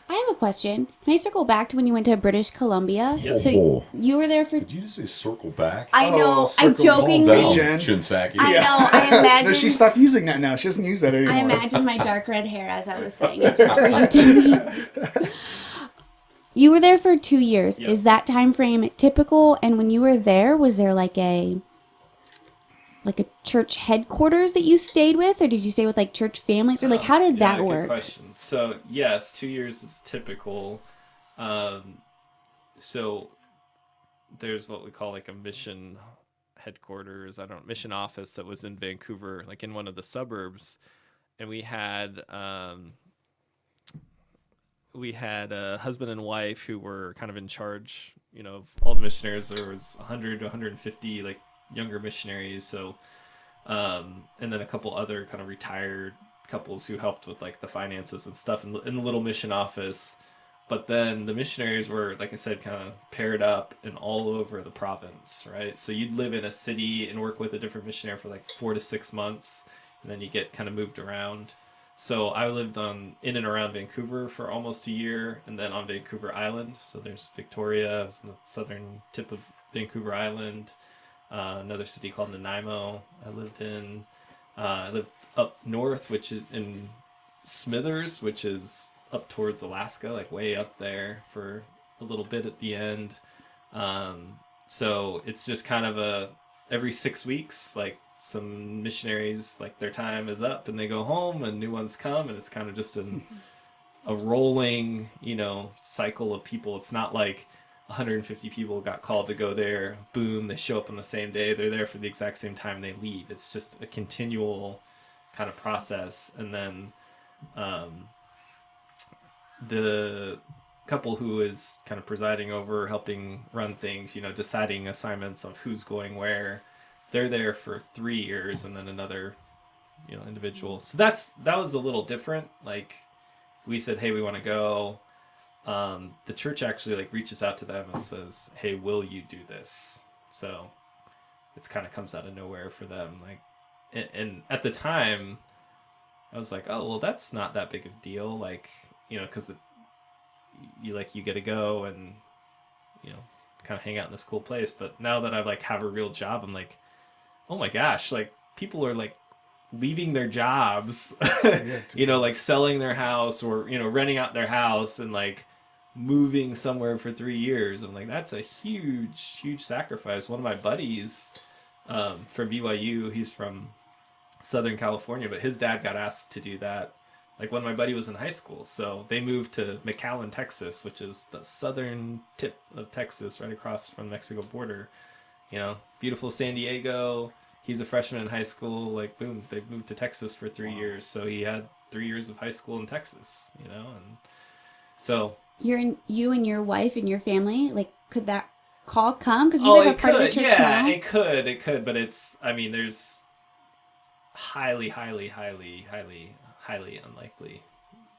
I have a question. Can I circle back to when you went to British Columbia? Yes. So you were there for... Did you just say circle back? I know. I circle jokingly... down. Jen. Chinsaki. I know. I imagine... No, she stopped using that now. She doesn't use that anymore. I imagine my dark red hair as I was saying it just for you, Timmy. You were there for 2 years. Yep. Is that time frame typical? And when you were there, was there like a church headquarters that you stayed with, or did you stay with like church families, or like how did that good work? Question. So yes, 2 years is typical. So there's what we call like a mission headquarters. Mission office that was in Vancouver, like in one of the suburbs, and we had a husband and wife who were kind of in charge, of all the missionaries. There was 100 to 150 like younger missionaries. So, and then a couple other kind of retired couples who helped with like the finances and stuff in the little mission office. But then the missionaries were, like I said, kind of paired up and all over the province, right? So you'd live in a city and work with a different missionary for like 4 to 6 months, and then you get kind of moved around. So I lived in and around Vancouver for almost a year, and then on Vancouver Island. So there's Victoria, it's the southern tip of Vancouver Island. Another city called Nanaimo I lived in. I lived up north, which is in Smithers, which is up towards Alaska, like way up there for a little bit at the end. So it's just kind of every 6 weeks, like some missionaries, like their time is up and they go home and new ones come, and it's kind of just a rolling, cycle of people. It's not like 150 people got called to go there, boom, they show up on the same day, they're there for the exact same time, they leave. It's just a continual kind of process. And then the couple who is kind of presiding over, helping run things, deciding assignments of who's going where, they're there for 3 years, and then another individual. So that was a little different. Like we said, hey, we want to go. The church actually like reaches out to them and says, hey, will you do this? So it's kind of comes out of nowhere for them. Like, and at the time I was like, oh, well, that's not that big of a deal. Like, cause you get to go and, kind of hang out in this cool place. But now that I like have a real job, I'm like, oh my gosh, like people are like leaving their jobs, like selling their house or, renting out their house and like moving somewhere for 3 years. I'm like, that's a huge, huge sacrifice. One of my buddies from BYU, he's from Southern California, but his dad got asked to do that like when my buddy was in high school. So they moved to McAllen, Texas, which is the southern tip of Texas, right across from the Mexico border. Beautiful San Diego. He's a freshman in high school. Like, boom, they moved to Texas for 3 years. So he had 3 years of high school in Texas, and so You and your wife and your family, like, could that call come? Because you guys are part of the church now. It could, but there's highly unlikely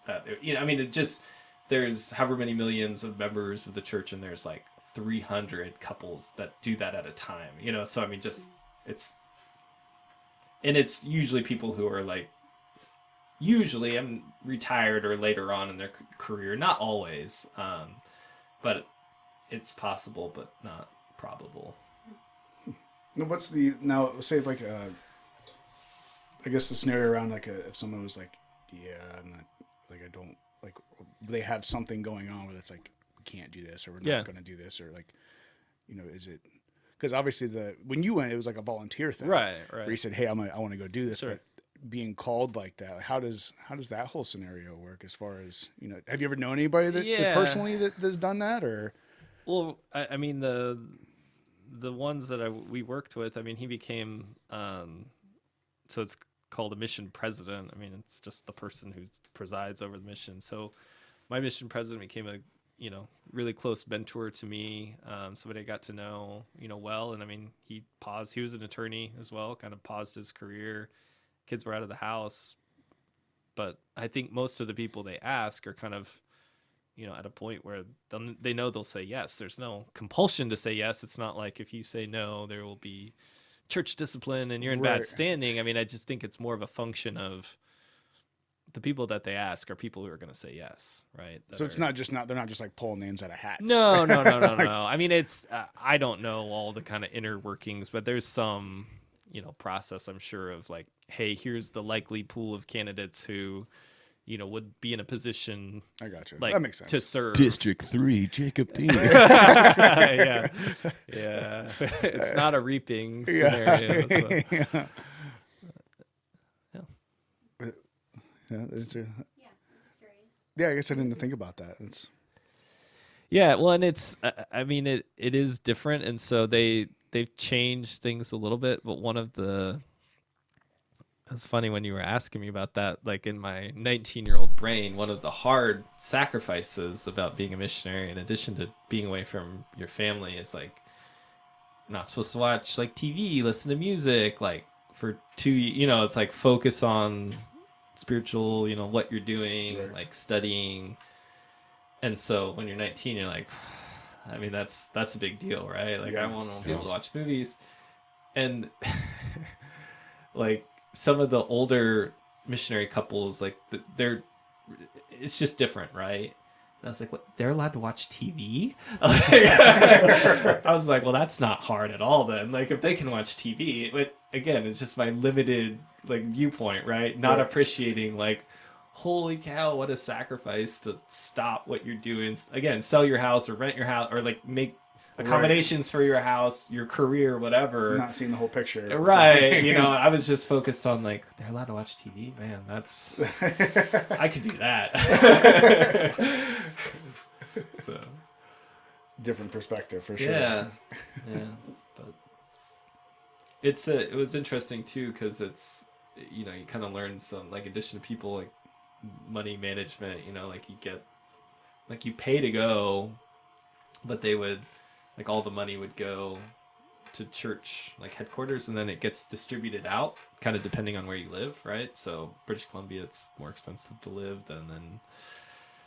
that, there's however many millions of members of the church, and there's like 300 couples that do that at a time, so it's usually people who are like, usually I'm retired or later on in their career, not always, but it's possible, but not probable. Now say like I guess the scenario around like if someone was like, yeah, I'm not, like, I don't like, they have something going on where that's like, we can't do this, or we're not going to do this, or like, is it, because obviously when you went, it was like a volunteer thing, right? Where you said, hey, I want to go do this, sure. But being called like that, how does that whole scenario work? As far as have you ever known anybody that personally that's done that, or? Well, I mean the ones that we worked with, I mean, he became so it's called a mission president. I mean, it's just the person who presides over the mission. So my mission president became a, really close mentor to me. Somebody I got to know, well. And I mean, he was an attorney as well, kind of paused his career. Kids were out of the house. But I think most of the people they ask are kind of, at a point where they know they'll say yes. There's no compulsion to say yes. It's not like if you say no, there will be church discipline and you're in bad standing. I mean, I just think it's more of a function of the people that they ask are people who are going to say yes, right? So it's they're not just like pulling names out of hats. No. I mean, it's I don't know all the kind of inner workings, but there's some, process, I'm sure, of like, hey, here's the likely pool of candidates who, would be in a position. I got you. Like, that makes sense. To serve. District 3, Jacob Dean. Yeah. It's not a reaping scenario. So. Yeah, I guess I didn't think about that. Well, and it's, I mean, it is different, and so they've changed things a little bit. But it's funny when you were asking me about that. Like in my 19-year-old brain, one of the hard sacrifices about being a missionary, in addition to being away from your family, is like not supposed to watch like TV, listen to music, like for 2, it's like focus on spiritual, what you're doing, right. Like studying. And so when you're 19, you're like, I mean, that's a big deal, right? Like, I want to be able to watch movies. And like some of the older missionary couples, like it's just different, right? And I was like, what? They're allowed to watch TV? I was like, well, that's not hard at all then. Like, if they can watch TV, but again, it's just my limited like viewpoint, right? Not appreciating like, holy cow, what a sacrifice to stop what you're doing. Again, sell your house or rent your house or like make accommodations for your house, your career, whatever. Not seeing the whole picture. Right. I was just focused on like, they're allowed to watch TV? Man, that's... I could do that. So. Different perspective, for sure. Yeah. But it was interesting, too, because it's, you kind of learn some, like, addition to people, like, money management, like, you pay to go, but they would... Like all the money would go to church like headquarters, and then it gets distributed out, kind of depending on where you live, right? So British Columbia, it's more expensive to live than in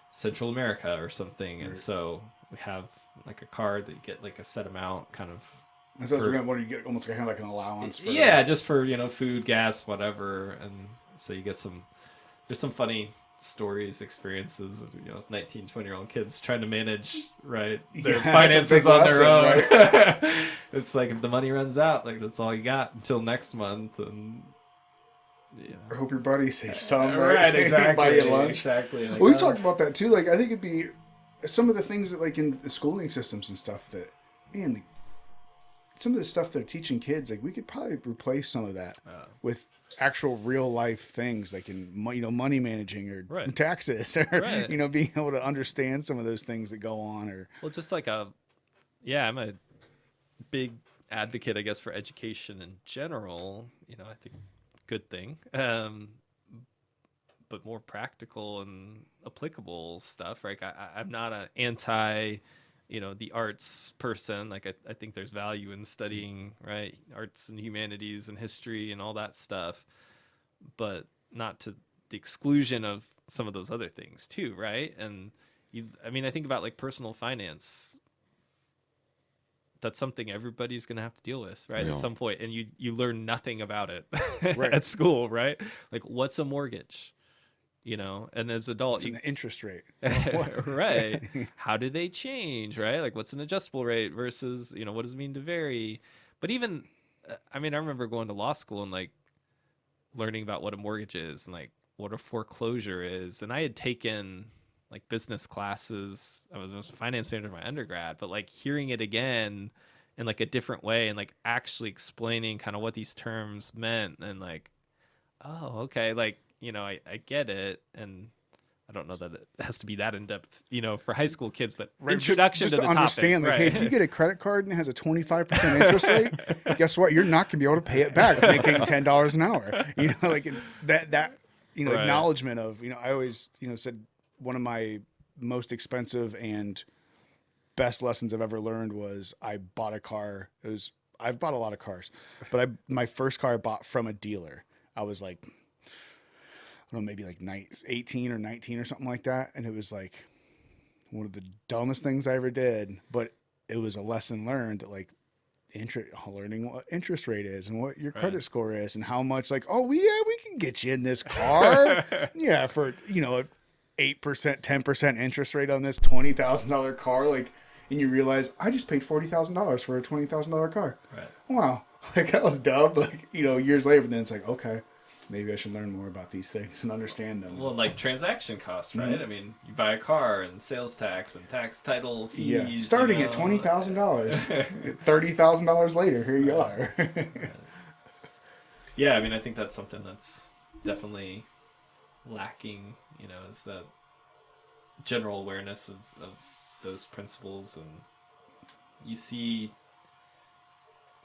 Central America or something, and so we have like a card that you get like a set amount, kind of. So what do you get? Almost kind of like an allowance. For just for food, gas, whatever, and so you get there's some funny stories, experiences of 19, 20-year-old kids trying to manage their finances on their own. Right? It's like if the money runs out, like that's all you got until next month, and I hope your buddy saves some, right? Exactly. Buy you lunch. Exactly. Like we've talked about that too. Like I think it'd be some of the things that like in the schooling systems and stuff that, man, like, some of the stuff they're teaching kids, like we could probably replace some of that with actual real life things, like in money managing or taxes, or being able to understand some of those things that go on. Or just like I'm a big advocate, I guess, for education in general. I think good thing, but more practical and applicable stuff. Right? I'm not an anti. The arts person. Like I think there's value in studying, right, arts and humanities and history and all that stuff, but not to the exclusion of some of those other things too, right? And I think about like personal finance. That's something everybody's going to have to deal with, right? At some point, and you learn nothing about it at school, right? Like what's a mortgage? And as adults, an interest rate, right? How do they change, right? Like, what's an adjustable rate versus, what does it mean to vary? But even, I remember going to law school and like learning about what a mortgage is and like what a foreclosure is. And I had taken like business classes. I was a finance major in my undergrad, but like hearing it again in like a different way and like actually explaining kind of what these terms meant and like, oh, okay, like. I get it, and I don't know that it has to be that in depth, for high school kids, but Right, introduction just to the understand, topic. like, hey, if you get a credit card and it has a 25% interest rate, guess what? You're not going to be able to pay it back, making $10 an hour. Like that Right. acknowledgement of, I always, said one of my most expensive and best lessons I've ever learned was I bought a car. I've bought a lot of cars, but my first car I bought from a dealer. I was like, I don't know, maybe like 18 or 19 or something like that. And it was like one of the dumbest things I ever did, but it was a lesson learned that like learning what interest rate is and what your credit score is and how much like, oh, we can get you in this car. Yeah. For, 8%, 10% interest rate on this $20,000 car. Like, and you realize I just paid $40,000 for a $20,000 car. Right. Wow. Like that was dumb. Like, years later, but then it's like, okay, maybe I should learn more about these things and understand them. Well, like transaction costs, right? Mm-hmm. I mean, you buy a car and sales tax and tax title fees. Yeah, starting at $20,000, $30,000 later, here you are. Yeah, I mean, I think that's something that's definitely lacking. Is that general awareness of those principles, and you see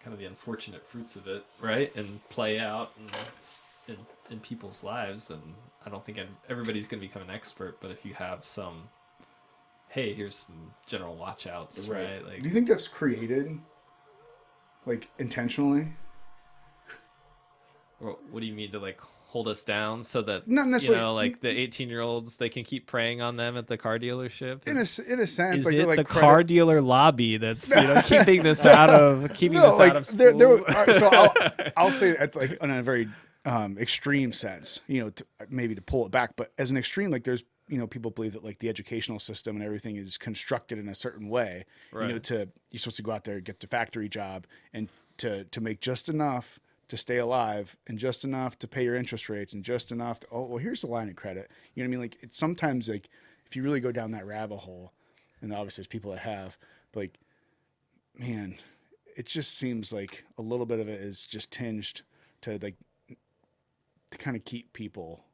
kind of the unfortunate fruits of it, right, and play out in people's lives. And I don't think everybody's going to become an expert, but if you have some, hey, here's some general watch outs, right? Like, do you think that's created like intentionally? Or what do you mean, to like hold us down so that not necessarily like the 18-year-olds, they can keep preying on them at the car dealership? In a sense, is like it like the car dealer lobby that's keeping this out of out of school? So I'll say it like in a very extreme sense, maybe to pull it back, but as an extreme, like there's people believe that like the educational system and everything is constructed in a certain way, right. You're supposed to go out there and get the factory job and to make just enough to stay alive and just enough to pay your interest rates and just enough to, here's the line of credit. You know what I mean? Like it's sometimes like if you really go down that rabbit hole, and obviously there's people that have, but like, man, it just seems like a little bit of it is just tinged to like, to kind of keep people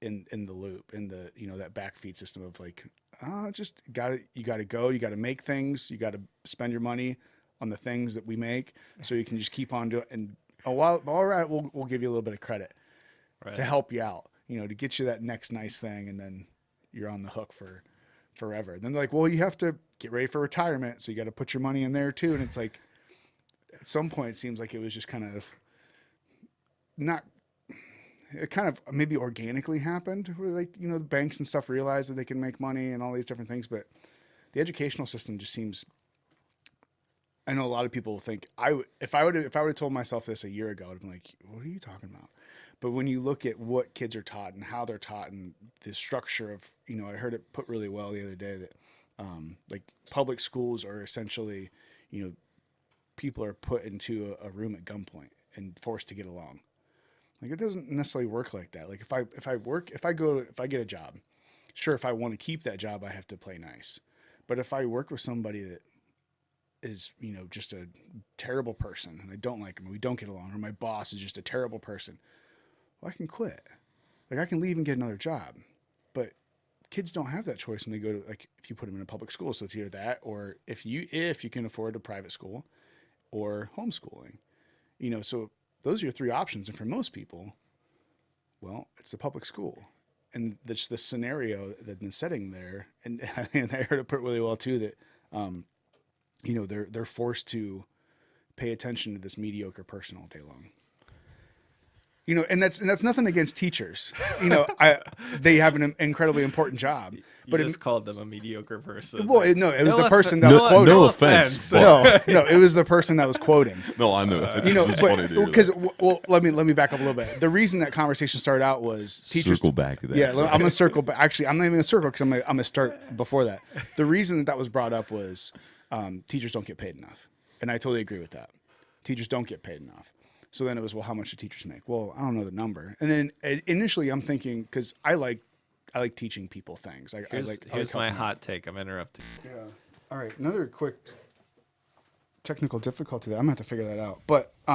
in the loop, in the, that backfeed system of like, you gotta go, you gotta make things, you gotta spend your money on the things that we make so you can just keep on doing and, all right, we'll give you a little bit of credit to help you out, to get you that next nice thing, and then you're on the hook for forever. And then they're like, well, you have to get ready for retirement, so you got to put your money in there too. And it's like, at some point, it seems like it was just kind of it kind of maybe organically happened, where like the banks and stuff realized that they can make money and all these different things, but the educational system just seems. I know a lot of people think if I would have told myself this a year ago, I'd have been like, what are you talking about? But when you look at what kids are taught and how they're taught and the structure of, I heard it put really well the other day that like public schools are essentially, people are put into a room at gunpoint and forced to get along. Like it doesn't necessarily work like that. Like if I get a job, sure, if I want to keep that job, I have to play nice. But if I work with somebody that is, just a terrible person and I don't like him, or we don't get along, or my boss is just a terrible person, well, I can quit. Like I can leave and get another job. But kids don't have that choice when they go to, like, if you put them in a public school. So it's either that, or if you can afford a private school or homeschooling, so those are your three options. And for most people, well, it's the public school. And that's the scenario that's been setting there. And I heard it put really well too, that, they're forced to pay attention to this mediocre person all day long. And that's nothing against teachers. They have an incredibly important job. But it just called them a mediocre person. Well, it was the person that was quoting. No offense. No, it was the person that was quoting. No, I know. Because let me back up a little bit. The reason that conversation started out was teachers. Circle back to that. Yeah, I'm gonna circle back. Actually, I'm not even gonna circle because I'm gonna start before that. The reason that was brought up was teachers don't get paid enough, and I totally agree with that. Teachers don't get paid enough. So then it was, well, how much do teachers make? Well, I don't know the number. And then initially I'm thinking, because I like teaching people things. Here's my hot take. I'm interrupting. Yeah. All right. Another quick technical difficulty that I'm going to have to figure that out. But he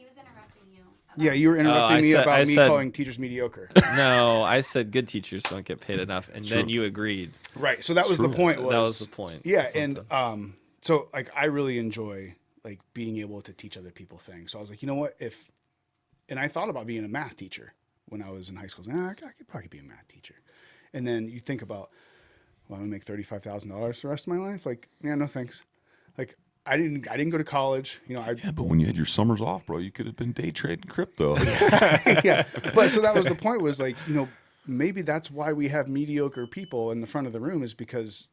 was interrupting you Yeah, you were interrupting me about I me said- calling teachers mediocre. No, I said good teachers don't get paid enough, and then you agreed. Right. So that was the True. point. That was the point. Yeah, or and something. so like I really enjoy like being able to teach other people things. So I was like, you know what? And I thought about being a math teacher when I was in high school. I could probably be a math teacher. And then you think about, well, I'm gonna make $35,000 the rest of my life. Like, yeah, no thanks. Like I didn't go to college. You know, Yeah, but when you had your summers off, bro, you could have been day trading crypto. yeah. But so that was the point, was like, you know, maybe that's why we have mediocre people in the front of the room, is because,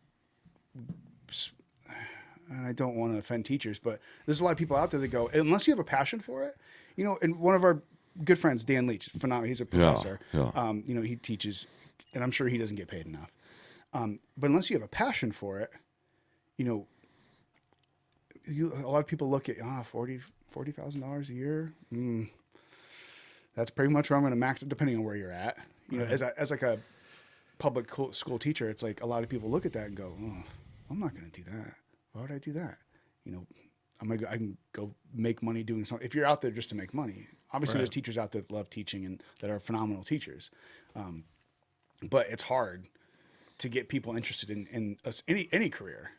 and I don't want to offend teachers, but there's a lot of people out there that go, unless you have a passion for it, you know. And one of our good friends, Dan Leach, phenomenal. He's a professor. Yeah. You know, he teaches, and I'm sure he doesn't get paid enough. But unless you have a passion for it, you know, a lot of people look at $40,000 a year. That's pretty much where I'm going to max it, depending on where you're at. You know, as like a public school teacher, it's like a lot of people look at that and go, "Oh, I'm not going to do that. Why would I do that?" You know, I can go make money doing something. If you're out there just to make money, obviously there's teachers out there that love teaching and that are phenomenal teachers, but it's hard to get people interested in any career,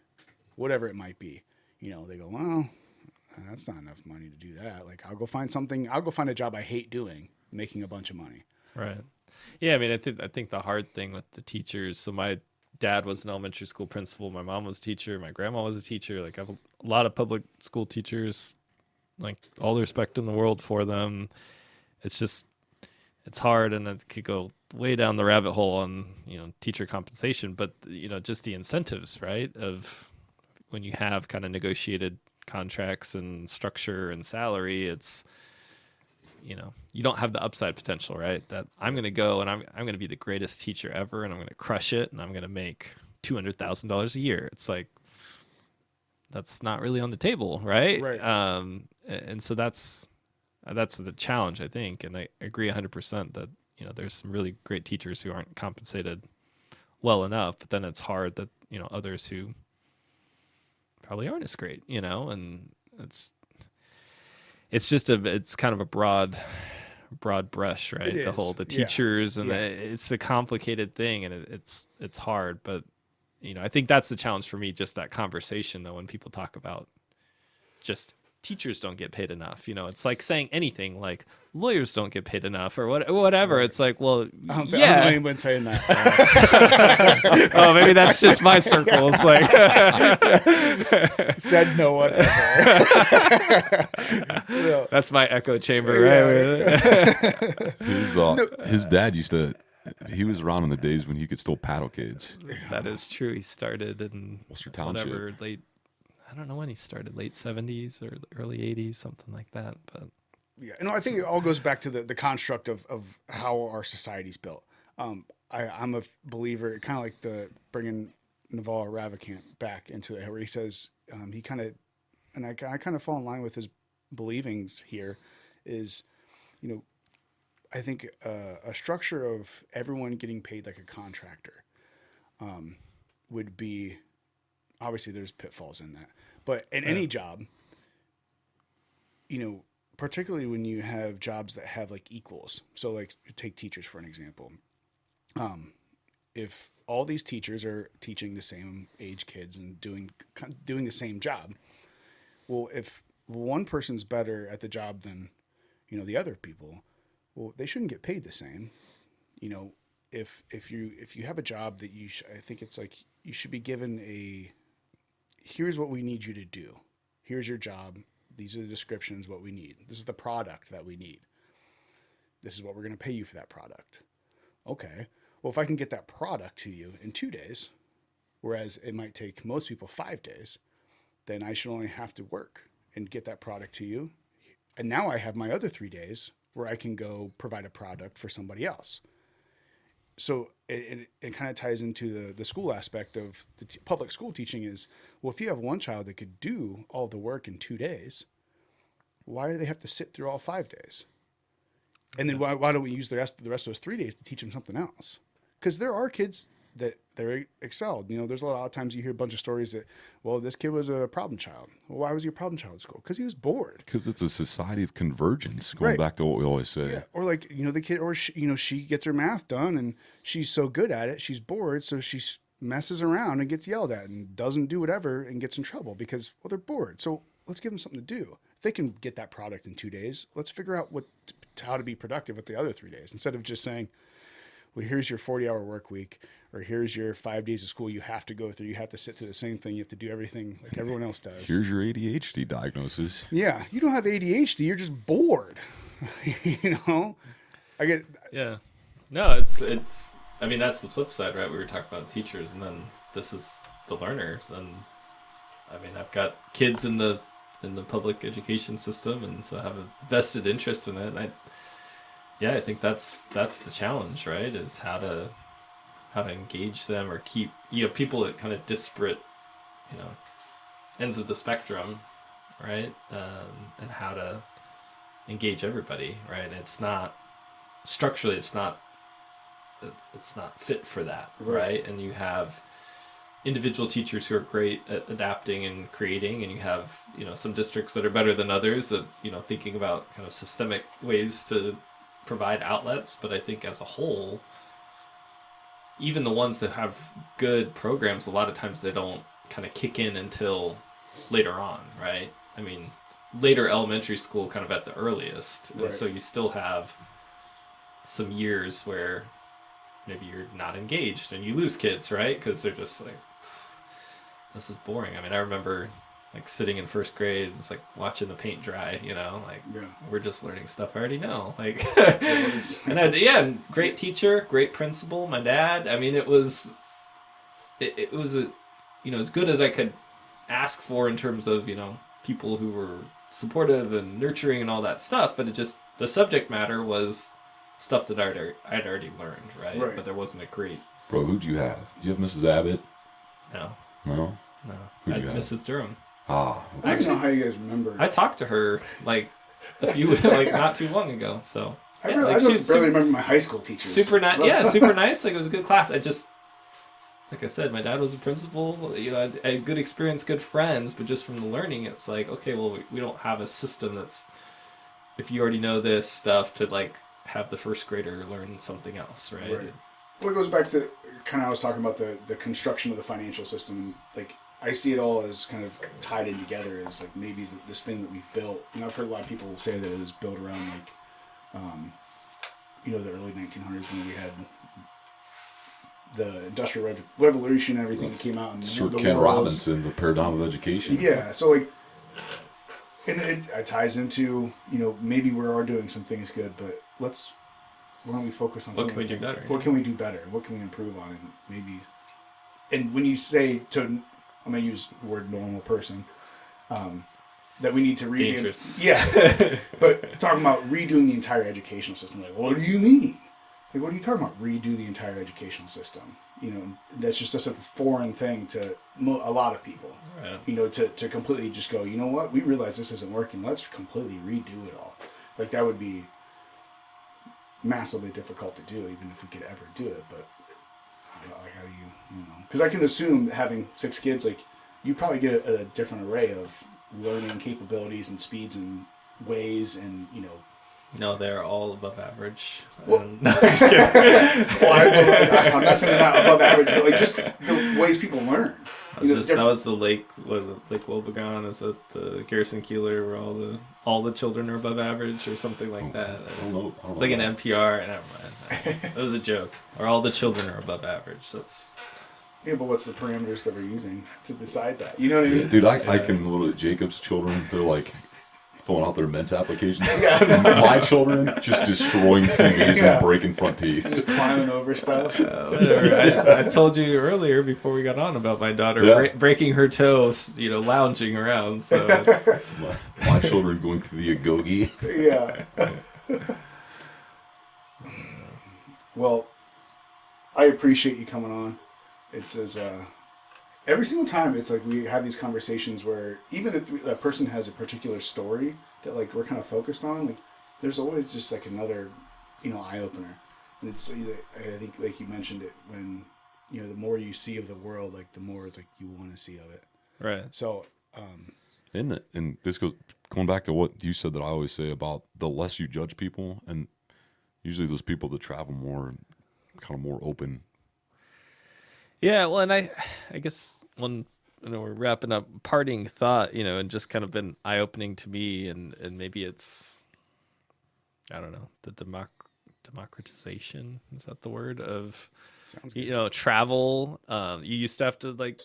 whatever it might be. You know, they go, well, that's not enough money to do that. Like, I'll go find a job I hate doing, making a bunch of money. Right. Yeah, I mean, I think the hard thing with the teachers. So my dad was an elementary school principal. My mom was a teacher. My grandma was a teacher. Like, I have a lot of public school teachers. Like, all the respect in the world for them. It's just, it's hard, and it could go way down the rabbit hole on, you know, teacher compensation. But, you know, just the incentives, right, of when you have kind of negotiated contracts and structure and salary, it's, you know, you don't have the upside potential, right? That I'm going to go and I'm going to be the greatest teacher ever, and I'm going to crush it, and I'm going to make $200,000 a year. It's like, that's not really on the table, right? Right. And so that's the challenge, I think. And I agree 100% that, you know, there's some really great teachers who aren't compensated well enough, but then it's hard that, you know, others who probably aren't as great, you know, and it's just it's kind of a broad brush, right? It is. The teachers and Yeah. it's a complicated thing, and it's hard, but, you know, I think that's the challenge for me, just that conversation though, when people talk about just teachers don't get paid enough. You know, it's like saying anything like lawyers don't get paid enough or whatever. It's like, well, I don't know yeah. anyone saying that. Oh, maybe that's just my circles. Like, Said no one ever. Yeah. that's my echo chamber, right? His dad used to. He was around in the days when he could still paddle kids. That is true. He started in Worcester Township. whatever I don't know when he started, late 70s or early 80s, something like that. But Yeah, no, I think it all goes back to the construct of how our society's built. I'm a believer, kind of like bringing Naval Ravikant back into it, where he says he kind of, and I kind of fall in line with his believings here, is, you know, I think a structure of everyone getting paid like a contractor would be, obviously there's pitfalls in that, but in any job, you know, particularly when you have jobs that have like equals. So like take teachers for an example. If all these teachers are teaching the same age kids and doing the same job, well, if one person's better at the job than, you know, the other people, well, they shouldn't get paid the same. You know, if you have a job that I think it's like you should be given here's what we need you to do. Here's your job. These are the descriptions, what we need. This is the product that we need. This is what we're going to pay you for that product. Okay. Well, if I can get that product to you in 2 days, whereas it might take most people 5 days, then I should only have to work and get that product to you. And now I have my other 3 days where I can go provide a product for somebody else. So it kind of ties into the school aspect of the public school teaching is, well, if you have one child that could do all the work in 2 days, why do they have to sit through all 5 days? And then why don't we use the rest of those 3 days to teach them something else? Because there are kids that they're excelled. You know, there's a lot of times you hear a bunch of stories that, well, this kid was a problem child. Well, why was he a problem child at school? Because he was bored. Because it's a society of convergence, going Right. back to what we always say. Yeah. Or like, you know, the kid, or she gets her math done and she's so good at it, she's bored, so she messes around and gets yelled at and doesn't do whatever and gets in trouble because, well, they're bored. So let's give them something to do. If they can get that product in 2 days, let's figure out how to be productive with the other 3 days, instead of just saying, well, here's your 40-hour work week, or here's your 5 days of school you have to go through. You have to sit through the same thing. You have to do everything like everyone else does. Here's your ADHD diagnosis. Yeah, you don't have ADHD. You're just bored. You know, I get. Yeah. No, it's. I mean, that's the flip side, right? We were talking about teachers, and then this is the learners. And I mean, I've got kids in the public education system, and so I have a vested interest in it. And I think that's the challenge, right? Is how to engage them or keep people at kind of disparate, ends of the spectrum, right? And how to engage everybody, right? It's not structurally, it's not fit for that, right? And you have individual teachers who are great at adapting and creating, and you have some districts that are better than others at thinking about kind of systemic ways to provide outlets. But I think as a whole, even the ones that have good programs, a lot of times they don't kind of kick in until later on, right? I mean, later elementary school kind of at the earliest. And so you still have some years where maybe you're not engaged and you lose kids, right? Because they're just like, this is boring. I mean, I remember like sitting in first grade, just like watching the paint dry, we're just learning stuff I already know. Like, and great teacher, great principal, my dad. I mean, it was as good as I could ask for in terms of, people who were supportive and nurturing and all that stuff. But the subject matter was stuff that I'd already learned, right? But there wasn't a great... Bro, who'd you have? Do you have Mrs. Abbott? No. No? No. Who'd I you had have? Mrs. Durham. Ah. I don't know how you guys remember. I talked to her like a few, not too long ago. So I barely remember my high school teachers. Super nice. Yeah, super nice. Like, it was a good class. Like I said, my dad was a principal. I had good experience, good friends, but just from the learning, it's like, okay, well, we don't have a system that's, if you already know this stuff, to like have the first grader learn something else, right? Well, it goes back to kind of I was talking about the construction of the financial system. Like, I see it all as kind of tied in together as like maybe this thing that we've built. And I've heard a lot of people say that it was built around like, the early 1900s when we had the Industrial Revolution and everything that came out. And Sir the Ken worlds. Robinson, the paradigm of education. Yeah, so like, and it ties into, maybe we are doing some things good, but why don't we focus on what can we do better? What can we do better? What can we improve on? And maybe, and when you say I'm going to use the word normal person, that we need to redo. Dangerous. Yeah. But talking about redoing the entire educational system, like, what do you mean? Like, what are you talking about? Redo the entire educational system. That's just such a foreign thing to a lot of people. Right. To completely just go, you know what? We realize this isn't working. Let's completely redo it all. Like, that would be massively difficult to do, even if we could ever do it. But how do you because I can assume that having 6 kids, like, you probably get a different array of learning capabilities and speeds and ways, and No, they're all above average. Well, No, I'm just kidding. I'm not saying they're not above average, but like just the ways people learn. That was the Lake Wobegon. Is that the Garrison Keeler where all the children are above average or something like that? I don't know like an that. NPR. Never mind. That was a joke. Or all the children are above average. That's... Yeah, but what's the parameters that we're using to decide that? You know what I mean? Yeah, dude, I can look at Jacob's children. They're like filling out their men's applications. My children just destroying TVs and breaking front teeth. Just climbing over stuff. Whatever. I told you earlier before we got on about my daughter breaking her toes, lounging around. So my children going through the agoge. Yeah. Well, I appreciate you coming on. It's as every single time it's like we have these conversations where even if a person has a particular story that like we're kind of focused on, like there's always just like another eye opener. And it's I think like you mentioned it when the more you see of the world, like the more like you want to see of it. Right. So, And this goes going back to what you said that I always say about the less you judge people, and usually those people that travel more, kind of more open. Yeah, well, and I guess we're wrapping up, parting thought, and just kind of been eye opening to me, and maybe it's, I don't know, the democratization, is that the word, of sounds good. travel. You used to have to, like,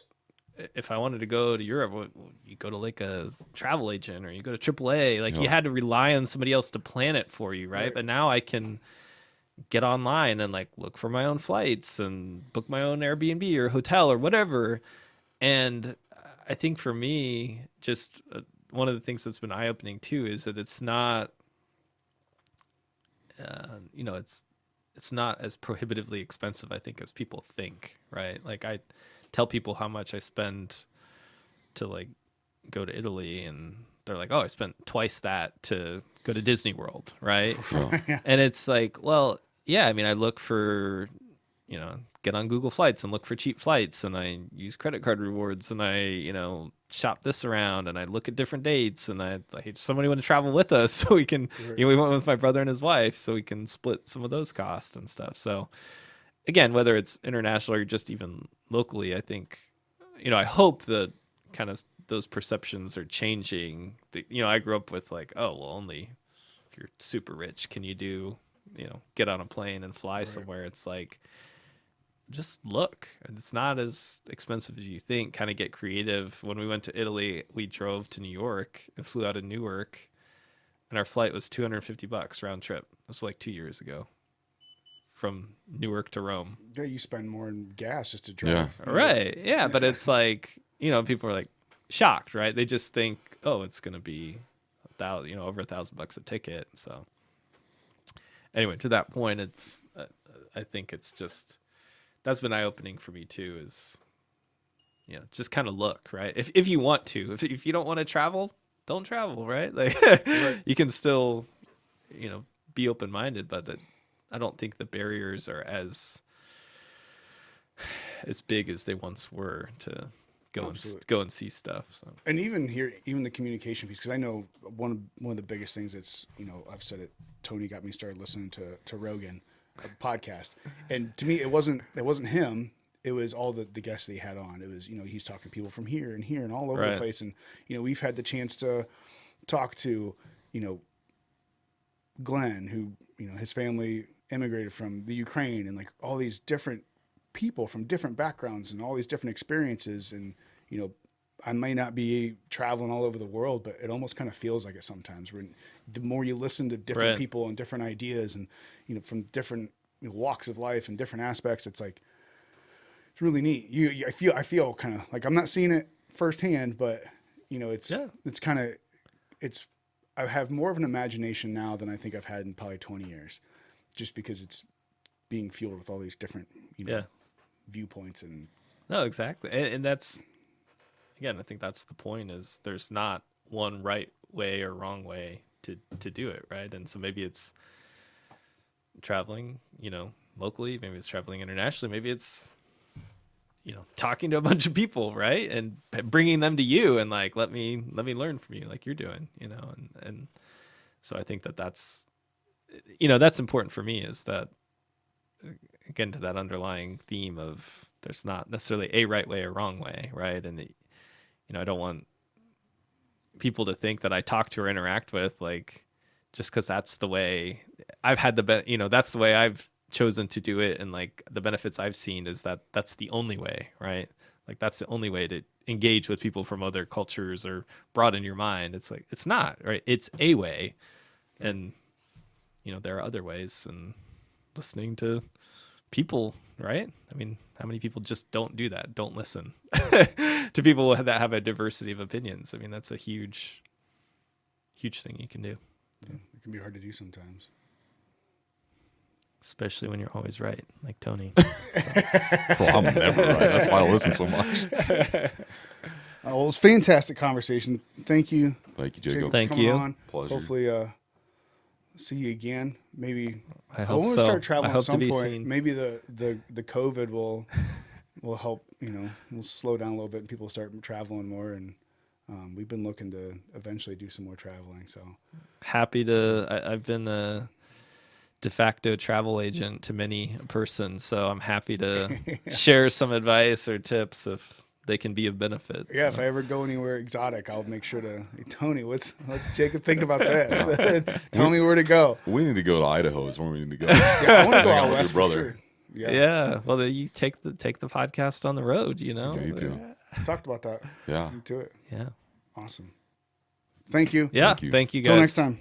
if I wanted to go to Europe, you go to like a travel agent or you go to AAA. Like, you had to rely on somebody else to plan it for you, right? But now I can get online and like look for my own flights and book my own Airbnb or hotel or whatever. And I think for me, just one of the things that's been eye opening too is that it's not, it's not as prohibitively expensive, I think, as people think, right? Like, I tell people how much I spend to like go to Italy, and they're like, "Oh, I spent twice that to go to Disney World," right? And it's like, well, yeah, I mean, I look for, get on Google Flights and look for cheap flights, and I use credit card rewards, and I, shop this around, and I look at different dates, and I somebody want to travel with us so we can, we went with my brother and his wife so we can split some of those costs and stuff. So again, whether it's international or just even locally, I think, I hope that kind of those perceptions are changing. I grew up with like, oh, well, only if you're super rich can you do, get on a plane and fly somewhere. It's like, just look. It's not as expensive as you think. Kind of get creative. When we went to Italy, we drove to New York and flew out of Newark, and our flight was $250 round trip. This was like 2 years ago, from Newark to Rome. Yeah, you spend more in gas just to drive. Yeah. Right. Yeah, but it's like, people are like shocked, right? They just think, oh, it's going to be over $1,000 a ticket. So anyway, to that point, it's I think it's just, that's been eye opening for me too, is, just kind of look, right? If you want to, if you don't want to travel, don't travel, right? Like, you can still, be open minded, but I don't think the barriers are as big as they once were to go and see stuff. So, And even here, even the communication piece, because I know one of the biggest things that's, I've said it, Tony got me started listening to Rogan, a podcast. And to me, it wasn't him. It was all the guests that he had on. It was, he's talking to people from here and all over the place. And, we've had the chance to talk to, Glenn, who, his family immigrated from the Ukraine, and like all these different people from different backgrounds and all these different experiences. And, I may not be traveling all over the world, but it almost kind of feels like it sometimes. When the more you listen to different people and different ideas, and from different walks of life and different aspects, it's like, it's really neat. I feel kind of like I'm not seeing it firsthand, but it's kind of, I have more of an imagination now than I think I've had in probably 20 years, just because it's being fueled with all these different viewpoints. And no, exactly, and that's, again, I think that's the point, is there's not one right way or wrong way to do it, right? And so maybe it's traveling, locally, maybe it's traveling internationally, maybe it's, talking to a bunch of people, right? And bringing them to you and like, let me learn from you, like you're doing, and so I think that's, that's important for me, is that, again, to that underlying theme of there's not necessarily a right way or wrong way, right? And I don't want people to think that I talk to or interact with, like, just because that's the way I've had that's the way I've chosen to do it, and like the benefits I've seen is that that's the only way, right? Like, that's the only way to engage with people from other cultures or broaden your mind. It's like, it's not, right? It's a way, and there are other ways, and listening to people, right? I mean, how many people just don't do that? Don't listen to people that have a diversity of opinions. I mean, that's a huge thing you can do. Yeah, it can be hard to do sometimes. Especially when you're always right, like Tony. Well, I'm never right. That's why I listen so much. Well, it was a fantastic conversation. Thank you. Thank you, Jacob. Thank coming you. On. Pleasure. Hopefully, see you again. Maybe I hope want so. to start traveling I hope at some to be point. seen. Maybe the COVID will will help. We'll slow down a little bit and people start traveling more. And we've been looking to eventually do some more traveling. So Happy to. I've been a de facto travel agent to many persons, so I'm happy to share some advice or tips if they can be of benefit. yeah, so. if I ever go anywhere exotic, I'll make sure to. Hey, Tony, what's Jacob think about this? Tell me where to go. We need to go to Idaho. Is where we need to go. Yeah, I want to go Hang out out with west your for brother. sure. Yeah. Well, then you take the podcast on the road. You too. Talked about that. Yeah. Do it. Yeah. Awesome. Thank you. Yeah. Thank you. Thank you guys. Till next time.